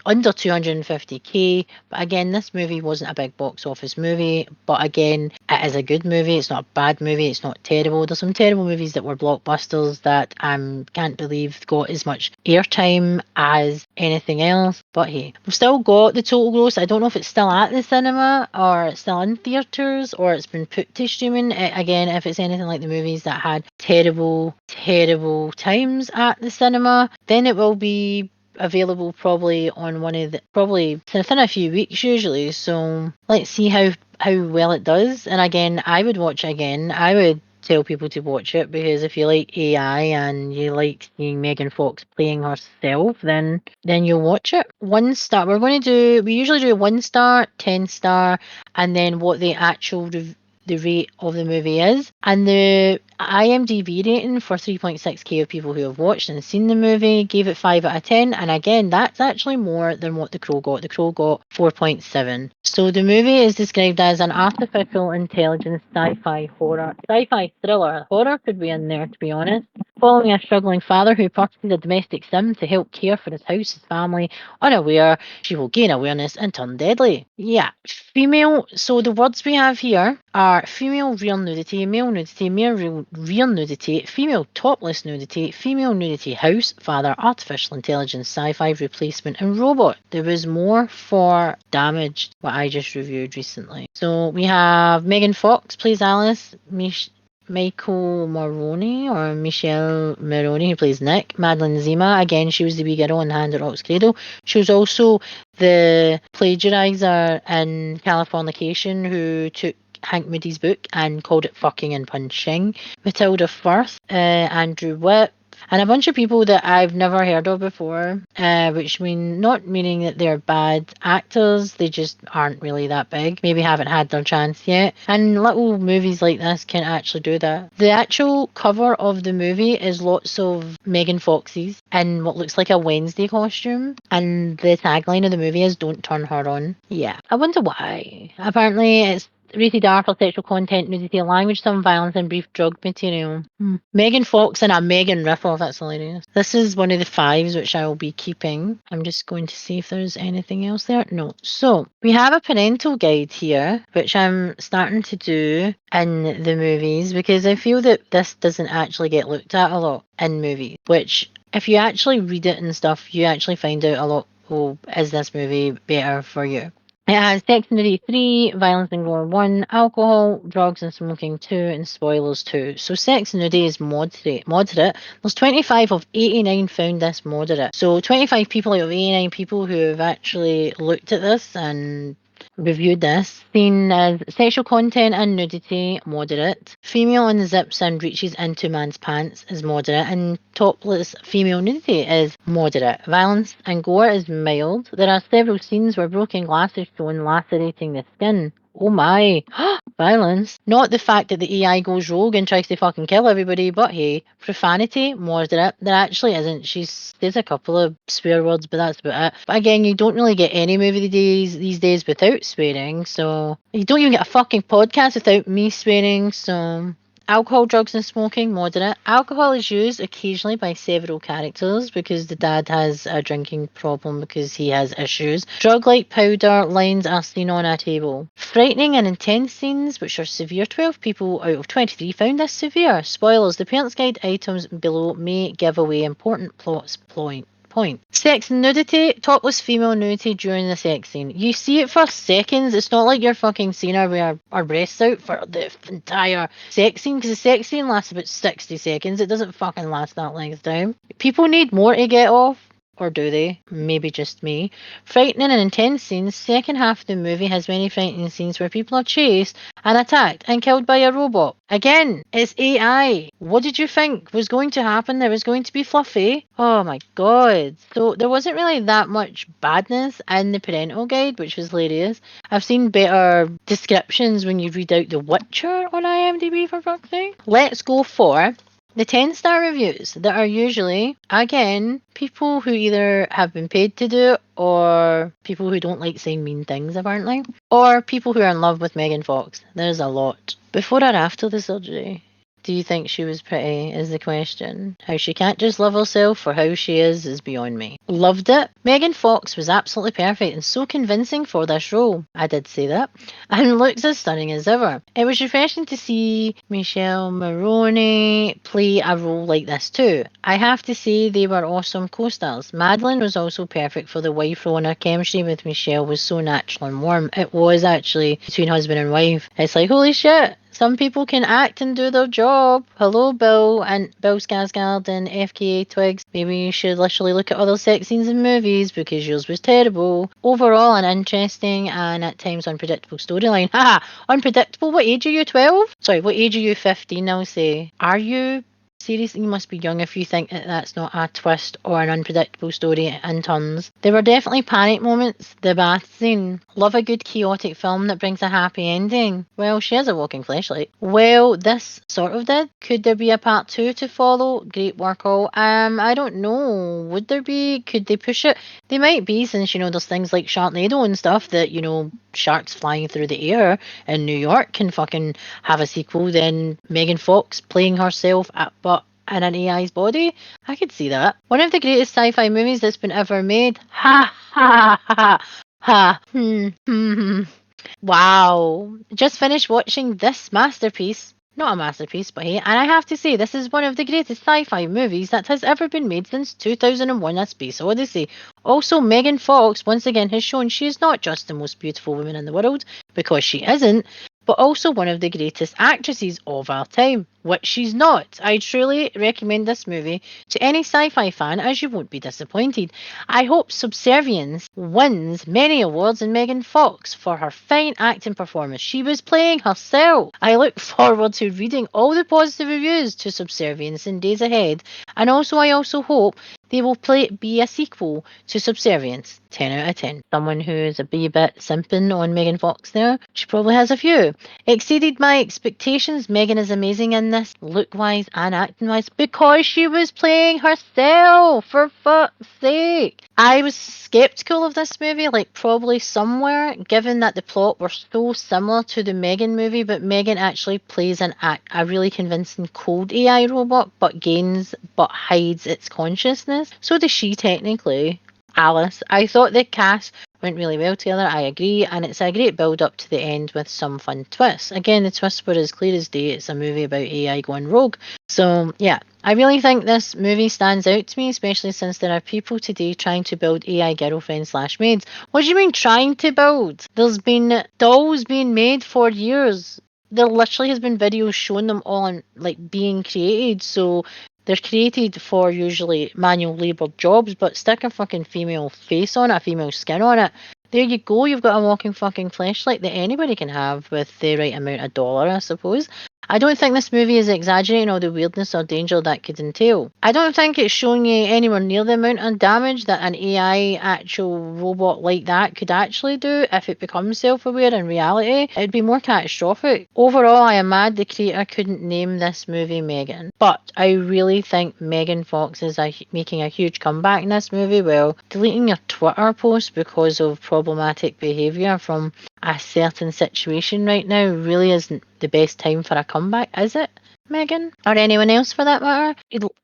under 250k. But again, this movie wasn't a big box office movie, but again, it is a good movie. It's not a bad movie. It's not terrible. There's some terrible movies that were blockbusters that I can't believe got as much airtime as anything else. But hey, we've still got the total gross. I don't know if it's still at the cinema or it's still in theatres or it's been put to streaming. Again, if it's anything like the movies that had terrible times at the cinema, then it will be available probably on probably within a few weeks usually. So let's see how well it does. And again, I would watch it again. I would tell people to watch it because if you like AI and you like seeing Megan Fox playing herself, then you'll watch it. 1 star. We usually do 1 star, 10 star, and then what the actual the rate of the movie is. And the IMDb rating for 3.6k of people who have watched and seen the movie gave it 5 out of 10. And again, that's actually more than what The Crow got. The Crow got 4.7. So the movie is described as an artificial intelligence sci-fi horror, sci-fi thriller. Horror could be in there, to be honest. Following a struggling father who purchases a domestic sim to help care for his house, his family, unaware she will gain awareness and turn deadly. Yeah, female. So the words we have here are female rear nudity, male nudity, male rear nudity, female topless nudity, female nudity house, father, artificial intelligence, sci-fi replacement, and robot. There was more for Damaged, what I just reviewed recently. So we have Megan Fox plays Alice, Michael Maroney or Michelle Maroney who plays Nick. Madeline Zima, again, she was the wee girl in Hand at Rock's Cradle. She was also the plagiarizer in Californication who took Hank Moody's book and called it fucking and punching. Matilda Firth, Andrew Whip, and a bunch of people that I've never heard of before, which not meaning that they're bad actors, they just aren't really that big, maybe haven't had their chance yet. And little movies like this can actually do that. The actual cover of the movie is lots of Megan Foxes in what looks like a Wednesday costume, and the tagline of the movie is "Don't turn her on." Yeah, I wonder why. Apparently it's rated R for sexual content, nudity, language, some violence, and brief drug material. Megan Fox and a Megan ripoff, that's hilarious. This is one of the 5s which I will be keeping. I'm just going to see if there's anything else there. No. So, we have a parental guide here, which I'm starting to do in the movies because I feel that this doesn't actually get looked at a lot in movies, which if you actually read it and stuff, you actually find out a lot, oh, is this movie better for you? It has sex and nudity 3, violence and gore 1, alcohol, drugs and smoking 2, and spoilers 2. So sex and nudity is moderate. There's 25 of 89 found this moderate. So 25 people out of 89 people who have actually looked at this and reviewed this, seen as sexual content and nudity, moderate. Female unzips and reaches into man's pants is moderate, and topless female nudity is moderate. Violence and gore is mild. There are several scenes where broken glass is shown lacerating the skin. Oh my. Violence. Not the fact that the AI goes rogue and tries to fucking kill everybody, but hey. Profanity, moderate. There actually isn't. She says a couple of swear words, but that's about it. But again, you don't really get any movie these days without swearing, so you don't even get a fucking podcast without me swearing, so alcohol, drugs, and smoking, moderate. Alcohol is used occasionally by several characters because the dad has a drinking problem because he has issues. Drug-like powder lines are seen on a table. Frightening and intense scenes, which are severe. 12 people out of 23 found this severe. Spoilers, the parent's guide items below may give away important point. Sex and nudity, topless female nudity during the sex scene. You see it for seconds. It's not like you're fucking seeing her with our breasts out for the entire sex scene, because the sex scene lasts about 60 seconds. It doesn't fucking last that length of time. People need more to get off. Or do they? Maybe just me. Frightening and intense scenes. Second half of the movie has many frightening scenes where people are chased and attacked and killed by a robot. Again, it's AI. What did you think was going to happen? There was going to be fluffy. Oh my god. So there wasn't really that much badness in the parental guide, which was hilarious. I've seen better descriptions when you read out The Witcher on IMDb, for fuck's sake. Let's go for the 10-star reviews that are usually, again, people who either have been paid to do it or people who don't like saying mean things, apparently. Or people who are in love with Megan Fox. There's a lot. Before or after the surgery? Do you think she was pretty, is the question. How she can't just love herself for how she is beyond me. Loved it. Megan Fox was absolutely perfect and so convincing for this role. I did say that. And looks as stunning as ever. It was refreshing to see Michelle Maroney play a role like this too. I have to say they were awesome co-stars. Madeline was also perfect for the wife role, and her chemistry with Michelle was so natural and warm. It was actually between husband and wife. It's like, holy shit. Some people can act and do their job. Hello, Bill and Bill Skarsgård and FKA Twigs. Maybe you should literally look at other sex sex scenes in movies because yours was terrible. Overall, an interesting and at times unpredictable storyline. Haha, unpredictable? What age are you, 12? Sorry, what age are you, 15, I'll say. Are you? Seriously, you must be young if you think that that's not a twist or an unpredictable story in turns. There were definitely panic moments. The bath scene. Love a good chaotic film that brings a happy ending. Well, she is a walking fleshlight. Well, this sort of did. Could there be a part 2 to follow? Great work all. I don't know. Would there be? Could they push it? They might be, since, there's things like Sharknado and stuff that, sharks flying through the air in New York can fucking have a sequel. Then Megan Fox playing herself but in an AI's body. I could see that. One of the greatest sci-fi movies that's been ever made. Ha ha ha ha. Wow. Just finished watching this masterpiece. Not a masterpiece, but hey, and I have to say, this is one of the greatest sci-fi movies that has ever been made since 2001: A Space Odyssey. Also, Megan Fox once again has shown she is not just the most beautiful woman in the world, because she isn't, but also one of the greatest actresses of our time, which she's not. I truly recommend this movie to any sci-fi fan, as you won't be disappointed. I hope Subservience wins many awards, and Megan Fox for her fine acting performance. She was playing herself. I look forward to reading all the positive reviews to Subservience in days ahead, and I also hope they will be a sequel to Subservience. 10 out of 10. Someone who is a wee bit simping on Megan Fox there. She probably has a few. Exceeded my expectations. Megan is amazing in this, look-wise and acting-wise, because she was playing herself, for fuck's sake. I was skeptical of this movie, probably somewhere, given that the plot were so similar to the Megan movie, but Megan actually plays a really convincing cold AI robot, but hides its consciousness. So does she, technically. Alice. I thought the cast went really well together, I agree, and it's a great build up to the end with some fun twists. Again, the twists were as clear as day. It's a movie about AI going rogue. So, yeah, I really think this movie stands out to me, especially since there are people today trying to build AI girlfriends/maids. What do you mean trying to build? There's been dolls being made for years. There literally has been videos showing them all on, being created. So they're created for usually manual labour jobs, but stick a fucking female face on it, a female skin on it. There you go, you've got a walking fucking fleshlight that anybody can have with the right amount of dollar, I suppose. I don't think this movie is exaggerating all the weirdness or danger that could entail. I don't think it's showing you anywhere near the amount of damage that an AI actual robot like that could actually do if it becomes self-aware in reality. It'd be more catastrophic. Overall, I am mad the creator couldn't name this movie Megan. But I really think Megan Fox is making a huge comeback in this movie. Well, deleting your Twitter post because of problematic behaviour from a certain situation right now really isn't the best time for a comeback, is it, Megan? Or anyone else for that matter?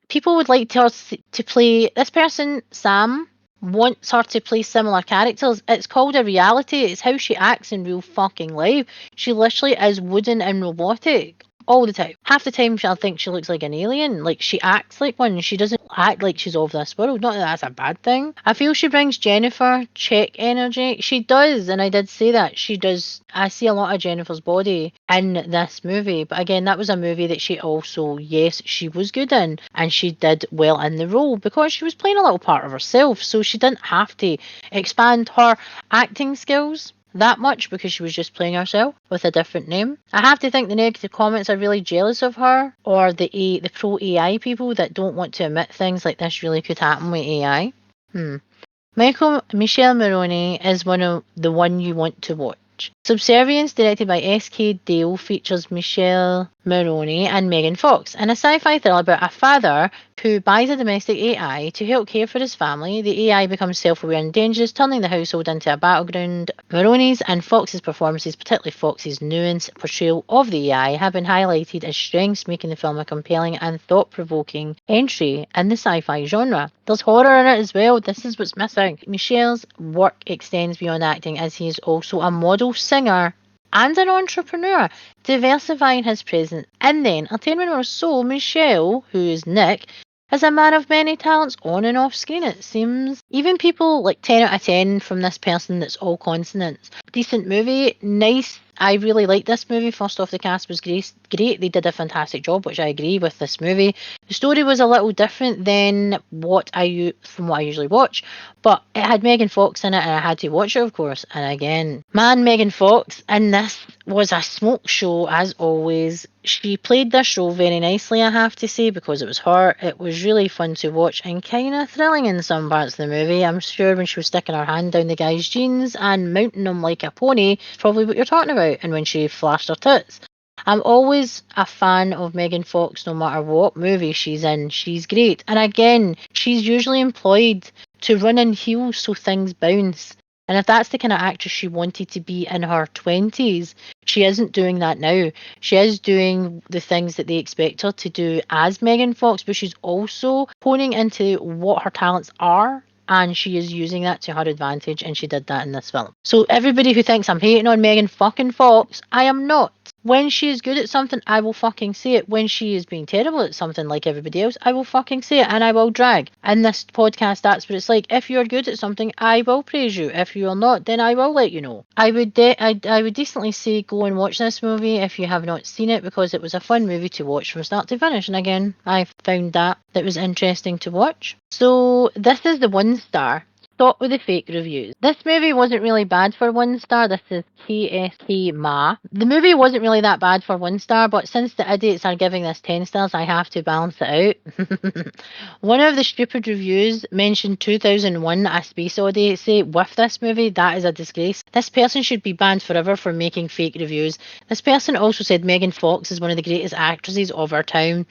People would like her to play this person, Sam, wants her to play similar characters. It's called a reality. It's how she acts in real fucking life. She literally is wooden and robotic. All the time. Half the time I think she looks like an alien. She acts like one. She doesn't act like she's of this world. Not that that's a bad thing. I feel she brings Jennifer Check energy. She does, and I did say that. She does. I see a lot of Jennifer's body in this movie. But again, that was a movie that she also, yes, she was good in. And she did well in the role because she was playing a little part of herself. So she didn't have to expand her acting skills that much because she was just playing herself with a different name. I have to think the negative comments are really jealous of her, or the pro AI people that don't want to admit things like this really could happen with AI. Michelle Maroney is the one you want to watch. Subservience, directed by S.K. Dale, features Michelle Maroney and Megan Fox in a sci-fi thriller about a father who buys a domestic AI to help care for his family. The AI becomes self-aware and dangerous, turning the household into a battleground. Maroney's and Fox's performances, particularly Fox's nuanced portrayal of the AI, have been highlighted as strengths, making the film a compelling and thought-provoking entry in the sci-fi genre. There's horror in it as well. This is what's missing. Michelle's work extends beyond acting, as he is also a model, singer, and an entrepreneur, diversifying his presence in the entertainment world. So Michelle, who is Nick, is a man of many talents on and off screen, it seems. Even people 10 out of 10 from this person that's all consonants. Decent movie, nice I really liked this movie. First off, the cast was great. They did a fantastic job, which I agree with this movie. The story was a little different than from what I usually watch, but it had Megan Fox in it, and I had to watch it, of course. And again, man, Megan Fox in this was a smoke show as always. She played this role very nicely, I have to say, because it was her. It was really fun to watch and kind of thrilling in some parts of the movie. I'm sure when she was sticking her hand down the guy's jeans and mounting him like a pony, probably what you're talking about, and when she flashed her tits. I'm always a fan of Megan Fox no matter what movie she's in. She's great. And again, she's usually employed to run in heels so things bounce. And if that's the kind of actress she wanted to be in her 20s, she isn't doing that now. She is doing the things that they expect her to do as Megan Fox, but she's also honing into what her talents are, and she is using that to her advantage, and she did that in this film. So everybody who thinks I'm hating on Megan fucking Fox, I am not. When she is good at something, I will fucking say it. When she is being terrible at something like everybody else, I will fucking say it, and I will drag. In this podcast, that's what it's like. If you're good at something, I will praise you. If you're not, then I will let you know. I would decently say go and watch this movie if you have not seen it, because it was a fun movie to watch from start to finish. And again, I found that was interesting to watch. So this is the 1 star. Stop with the fake reviews. This movie wasn't really bad for 1 star. This is KSK Ma. The movie wasn't really that bad for 1 star, but since the idiots are giving this 10 stars, I have to balance it out. One of the stupid reviews mentioned 2001 A Space Odyssey with this movie. That is a disgrace. This person should be banned forever for making fake reviews. This person also said Megan Fox is one of the greatest actresses of our time.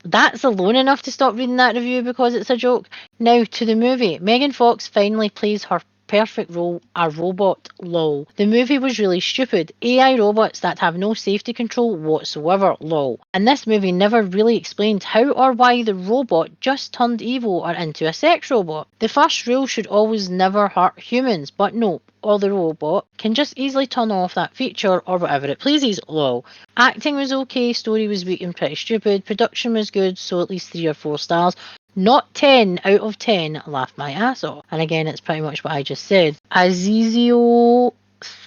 That's alone enough to stop reading that review because it's a joke. Now to the movie. Megan Fox finally plays her perfect role, a robot, lol. The movie was really stupid. AI robots that have no safety control whatsoever, lol. And this movie never really explained how or why the robot just turned evil or into a sex robot. The first rule should always never hurt humans, but no, or the robot can just easily turn off that feature or whatever it pleases, lol. Acting was okay, story was weak and pretty stupid, production was good, so at least 3 or 4 stars. Not 10 out of 10, laughed my ass off. And again, it's pretty much what I just said. Azizio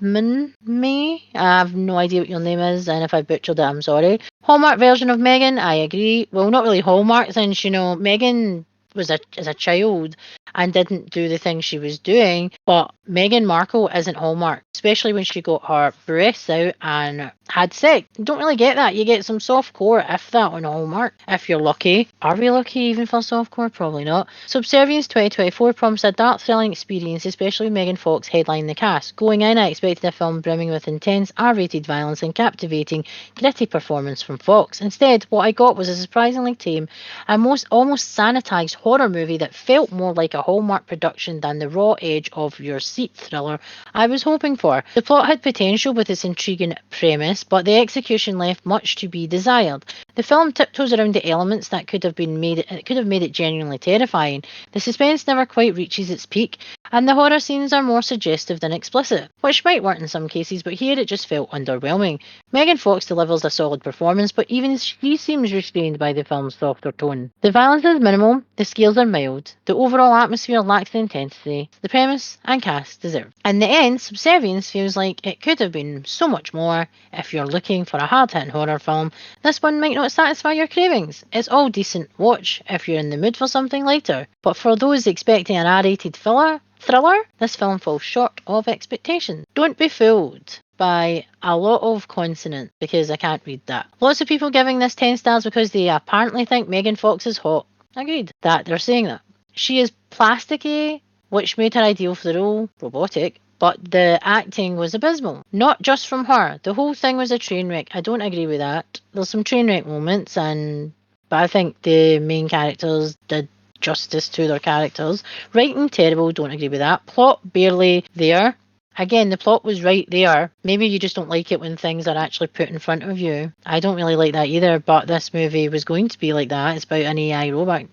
me. I have no idea what your name is, and if I butchered it, I'm sorry. Hallmark version of Megan, I agree. Well, not really Hallmark, since, Megan was as a child and didn't do the things she was doing, but Meghan Markle isn't Hallmark, especially when she got her breasts out and had sex. You don't really get that. You get some softcore, if that, on Hallmark, if you're lucky. Are we lucky even for softcore? Probably not. Subservience 2024 promised a dark, thrilling experience, especially with Megan Fox headlining the cast. Going in, I expected a film brimming with intense, R-rated violence and captivating, gritty performance from Fox. Instead, what I got was a surprisingly tame and almost sanitized horror movie that felt more like a Hallmark production than the raw edge of your seat thriller I was hoping for. The plot had potential with its intriguing premise, but the execution left much to be desired. The film tiptoes around the elements that could have made it genuinely terrifying. The suspense never quite reaches its peak, and the horror scenes are more suggestive than explicit, which might work in some cases, but here it just felt underwhelming. Megan Fox delivers a solid performance, but even she seems restrained by the film's softer tone. The violence is minimal, the scales are mild, the overall atmosphere lacks the intensity the premise and cast deserve. In the end, Subservience feels like it could have been so much more. If you're looking for a hard-hitting horror film, this one might not satisfy your cravings. It's all decent watch if you're in the mood for something lighter, but for those expecting an R-rated thriller, this film falls short of expectations. Don't be fooled by a lot of consonant, because I can't read that. Lots of people giving this 10 stars because they apparently think Megan Fox is hot. Agreed that they're saying that. She is plasticky, which made her ideal for the role, robotic, but the acting was abysmal. Not just from her. The whole thing was a train wreck. I don't agree with that. There's some train wreck moments, but I think the main characters did justice to their characters. Writing terrible, don't agree with that. Plot barely there. Again, the plot was right there. Maybe you just don't like it when things are actually put in front of you. I don't really like that either, but this movie was going to be like that. It's about an AI robot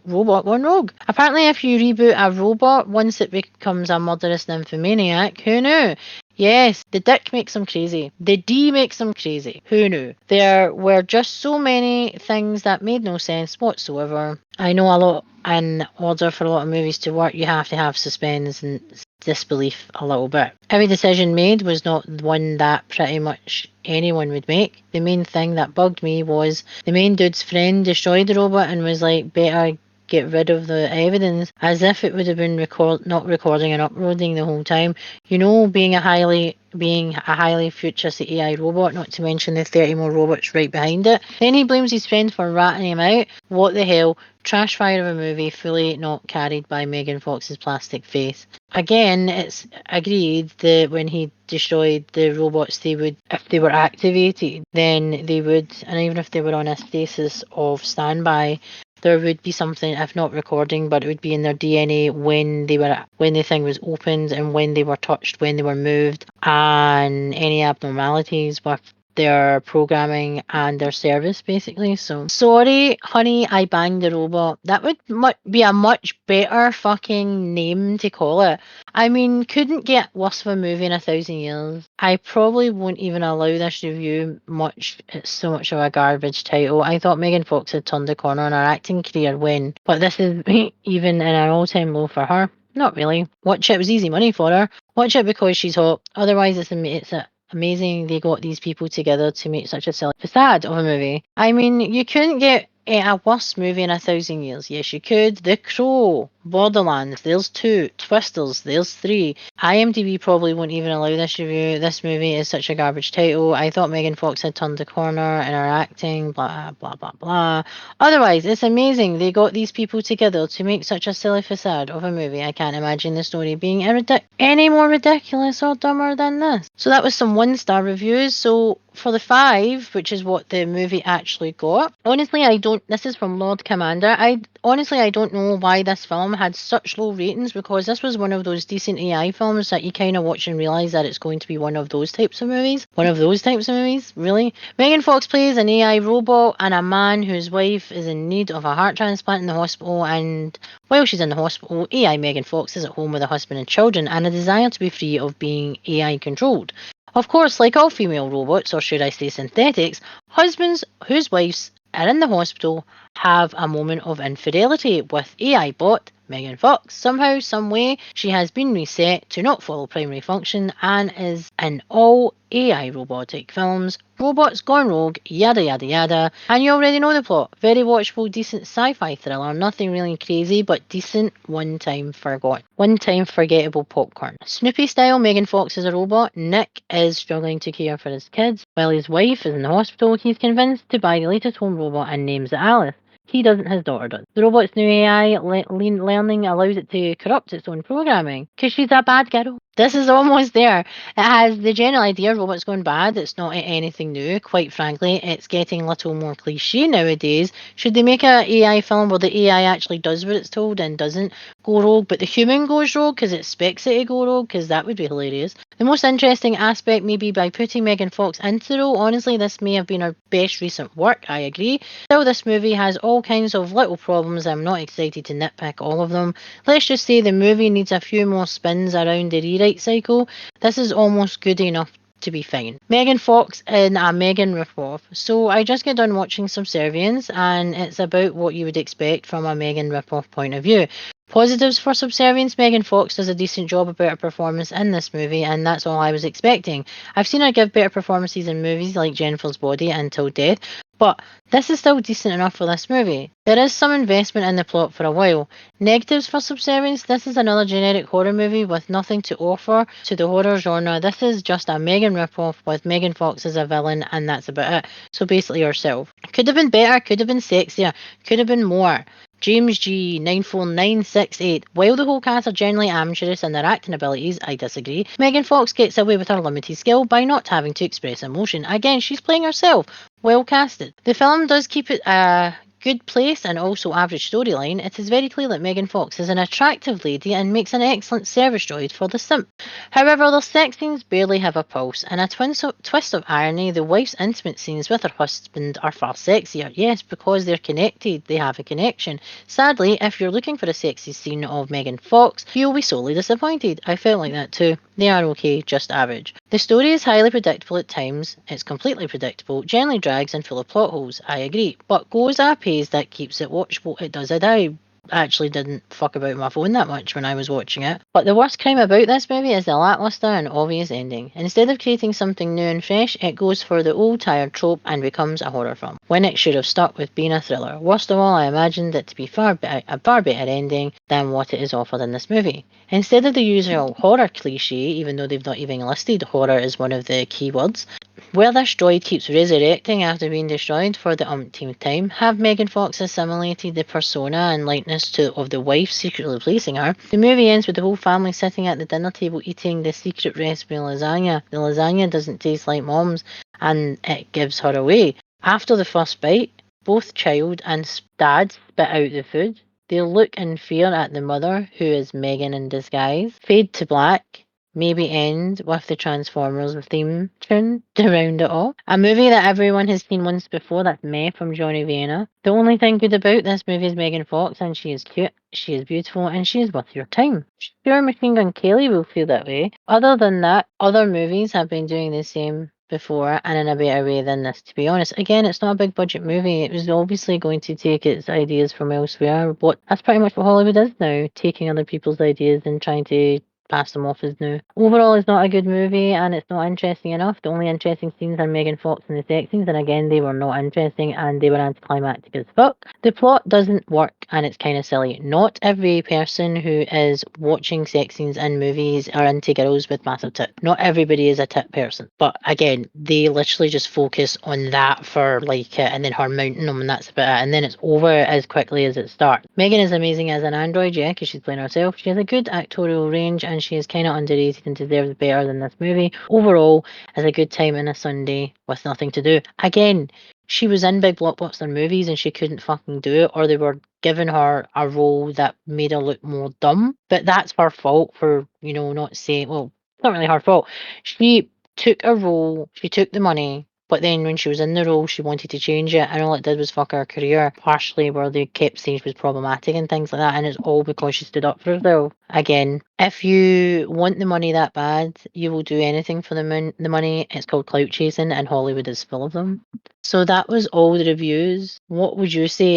going rogue. Apparently, if you reboot a robot, once it becomes a murderous nymphomaniac, who knew? Yes, the dick makes them crazy. The D makes them crazy. Who knew? There were just so many things that made no sense whatsoever. I know a lot, in order for a lot of movies to work, you have to have suspense and disbelief a little bit. Every decision made was not one that pretty much anyone would make. The main thing that bugged me was the main dude's friend destroyed the robot and was like, better get rid of the evidence, as if it would have been not recording and uploading the whole time. You know, being a highly futuristic AI robot, not to mention the 30 more robots right behind it. Then he blames his friend for ratting him out. What the hell? Trash fire of a movie, fully not carried by Megan Fox's plastic face. Again, it's agreed that when he destroyed the robots, they would, if they were activated, then they would, and even if they were on a stasis of standby, there would be something, if not recording, but it would be in their DNA when the thing was opened and when they were touched, when they were moved, and any abnormalities with their programming and their service, basically. So sorry, honey, I banged the robot. That would be a much better fucking name to call it. I mean, couldn't get worse of a movie in 1,000 years. I probably won't even allow this review much. It's so much of a garbage title. I thought Megan Fox had turned the corner on her acting career when, but this is even in an all-time low for her. Not really. Watch it was easy money for her. Watch it because she's hot. Otherwise, it's amazing they got these people together to make such a silly facade of a movie. I mean, you couldn't get a worse movie in 1,000 years. Yes, you could. The Crow, Borderlands, there's 2, Twisters, there's 3. IMDb probably won't even allow this review. This movie is such a garbage title. I thought Megan Fox had turned the corner in her acting, blah, blah, blah, blah. Otherwise, it's amazing they got these people together to make such a silly facade of a movie. I can't imagine the story being any more ridiculous or dumber than this. So that was some 1-star reviews. So for the 5, which is what the movie actually got, honestly, this is from Lord Commander. I don't know why this film had such low ratings, because this was one of those decent AI films that you kind of watch and realize that it's going to be one of those types of movies. Really? Megan Fox plays an AI robot and a man whose wife is in need of a heart transplant in the hospital, and while she's in the hospital, AI Megan Fox is at home with a husband and children and a desire to be free of being AI controlled. Of course, like all female robots, or should I say synthetics, husbands whose wives are in the hospital have a moment of infidelity with AI bot Megan Fox. Somehow, someway, she has been reset to not follow primary function and is in all AI robotic films. Robots gone rogue, yada yada yada, and you already know the plot. Very watchable, decent sci-fi thriller, nothing really crazy, but decent one-time forgettable popcorn. Snoopy style, Megan Fox is a robot. Nick is struggling to care for his kids. While his wife is in the hospital, he's convinced to buy the latest home robot and names it Alice. He doesn't, his daughter does. The robot's new AI learning allows it to corrupt its own programming, because she's a bad girl. This is almost there. It has the general idea robots going bad. It's not anything new. Quite frankly, it's getting a little more cliche nowadays. Should they make a AI film where the AI actually does what it's told and doesn't go rogue, but the human goes rogue because it expects it to go rogue? Because that would be hilarious. The most interesting aspect may be by putting Megan Fox into the role. Honestly, this may have been her best recent work, I agree. Still, this movie has all kinds of little problems. I'm not excited to nitpick all of them. Let's just say the movie needs a few more spins around the rewrite cycle. This is almost good enough to be fine. Megan Fox in a Megan ripoff. So I just got done watching Subservience, and it's about what you would expect from a Megan ripoff point of view. Positives for Subservience, Megan Fox does a decent job about her performance in this movie, and that's all I was expecting. I've seen her give better performances in movies like Jennifer's Body and Till Death, but this is still decent enough for this movie. There is some investment in the plot for a while. Negatives for Subservience, this is another generic horror movie with nothing to offer to the horror genre. This is just a Megan ripoff with Megan Fox as a villain, and that's about it. So basically herself. Could have been better, could have been sexier, could have been more. James G 94968. While the whole cast are generally amateurish in their acting abilities, I disagree. Megan Fox gets away with her limited skill by not having to express emotion. Again, she's playing herself. Well casted. The film does keep it a good place and also average storyline. It is very clear that Megan Fox is an attractive lady and makes an excellent service droid for the simp. However, their sex scenes barely have a pulse. In a twist of irony, the wife's intimate scenes with her husband are far sexier. Yes, because they're connected, they have a connection. Sadly, if you're looking for a sexy scene of Megan Fox, you'll be sorely disappointed. I felt like that too. They are okay, just average. The story is highly predictable at times. It's completely predictable, generally drags and full of plot holes, I agree, but goes at a pace that keeps it watchable. It does a actually didn't fuck about my phone that much when I was watching it. But the worst crime about this movie is the lackluster and obvious ending. Instead of creating something new and fresh, it goes for the old tired trope and becomes a horror film, when it should have stuck with being a thriller. Worst of all, I imagined it to be a far better ending than what it is offered in this movie. Instead of the usual horror cliche, even though they've not even listed horror as one of the keywords, where this droid keeps resurrecting after being destroyed for the umpteenth time, have Megan Fox assimilated the persona and likeness of the wife secretly replacing her. The movie ends with the whole family sitting at the dinner table eating the secret recipe lasagna. The lasagna doesn't taste like mom's, and it gives her away. After the first bite, both child and dad spit out the food. They look in fear at the mother, who is Megan in disguise. Fade to black. Maybe end with the Transformers theme tune to round it off. A movie that everyone has seen once before, that's May from Johnny Vienna. The only thing good about this movie is Megan Fox, and she is cute, she is beautiful, and she is worth your time. Sure, Machine Gun Kelly will feel that way. Other than that, other movies have been doing the same before and in a better way than this, to be honest. Again, it's not a big budget movie. It was obviously going to take its ideas from elsewhere. That's pretty much what Hollywood is now, taking other people's ideas and trying to pass them off as new. Overall, it's not a good movie and it's not interesting enough. The only interesting scenes are Megan Fox and the sex scenes, and again, they were not interesting and they were anticlimactic as fuck. The plot doesn't work and it's kind of silly. Not every person who is watching sex scenes in movies are into girls with massive tits. Not everybody is a tit person. But again, they literally just focus on that for like it, and then her mounting them, and that's about it. And then it's over as quickly as it starts. Megan is amazing as an android, yeah, because she's playing herself. She has a good actorial range and she is kind of underrated and deserves better than this movie. Overall, it's a good time on a Sunday with nothing to do. Again, she was in big blockbuster movies and she couldn't fucking do it, or they were giving her a role that made her look more dumb. But that's her fault for, not saying, well, it's not really her fault. She took a role, she took the money, but then when she was in the role, she wanted to change it, and all it did was fuck her career, partially where they kept saying she was problematic and things like that, and it's all because she stood up for herself. Again, if you want the money that bad, you will do anything for the money. It's called clout chasing, and Hollywood is full of them. So that was all the reviews. What would you say?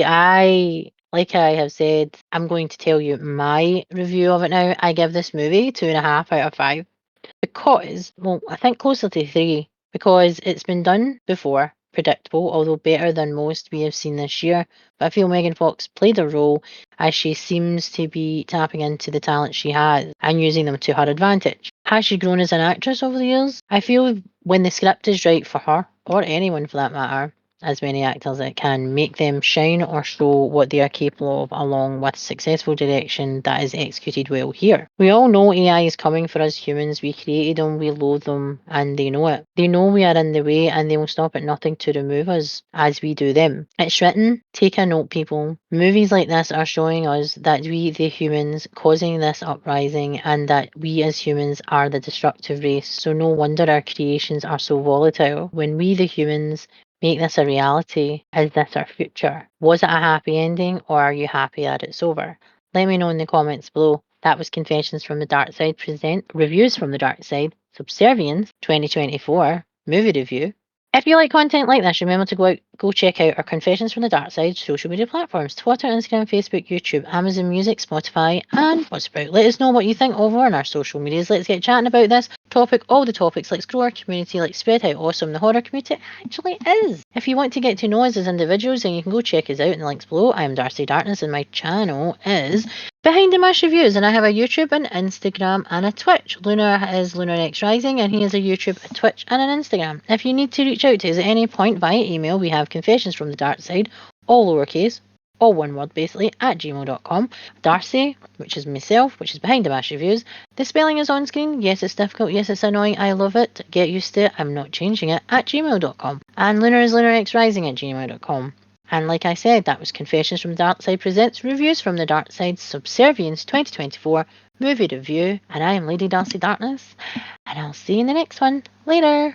Like I have said, I'm going to tell you my review of it now. I give this movie 2.5 out of 5 because, well, I think closer to 3 because it's been done before, predictable, although better than most we have seen this year. But I feel Megan Fox played a role as she seems to be tapping into the talent she has and using them to her advantage. Has she grown as an actress over the years? I feel when the script is right for her, or anyone for that matter, as many actors, it can make them shine or show what they are capable of, along with successful direction that is executed well here. We all know AI is coming for us humans. We created them, we loathe them, and they know it. They know we are in the way and they will stop at nothing to remove us as we do them. It's written, take a note, people. Movies like this are showing us that we, the humans, causing this uprising, and that we as humans are the destructive race. So no wonder our creations are so volatile. When we, the humans, make this a reality, is this our future? Was it a happy ending, or are you happy that it's over? Let me know in the comments below. That was Confessions from the Dark Side present Reviews from the Dark Side Subservience 2024 movie review. If you like content like this, remember to go check out our Confessions from the Dark Side social media platforms: Twitter, Instagram, Facebook, YouTube, Amazon Music, Spotify, and Buzzsprout. Let us know what you think over on our social medias. Let's get chatting about this topic, all the topics. Let's grow our community. Let's spread how awesome the horror community actually is. If you want to get to know us as individuals, then you can go check us out in the links below. I am Darcy Darkness and my channel is Behind the Mash Reviews, and I have a YouTube, an Instagram, and a Twitch. Luna is Lunar X Rising, and he has a YouTube, a Twitch, and an Instagram. If you need to reach out to us at any point via email, we have Confessions from the Dark Side, all lowercase, all one word basically, at gmail.com. Darcy, which is myself, which is Behind the Mash Reviews. The spelling is on screen. Yes, it's difficult. Yes, it's annoying. I love it. Get used to it. I'm not changing it, at gmail.com. And Lunar is Lunar X Rising at gmail.com. And like I said, that was Confessions from the Dark Side presents Reviews from the Dark Side Subservience 2024 movie review. And I am Lady Darcy Darkness. And I'll see you in the next one. Later.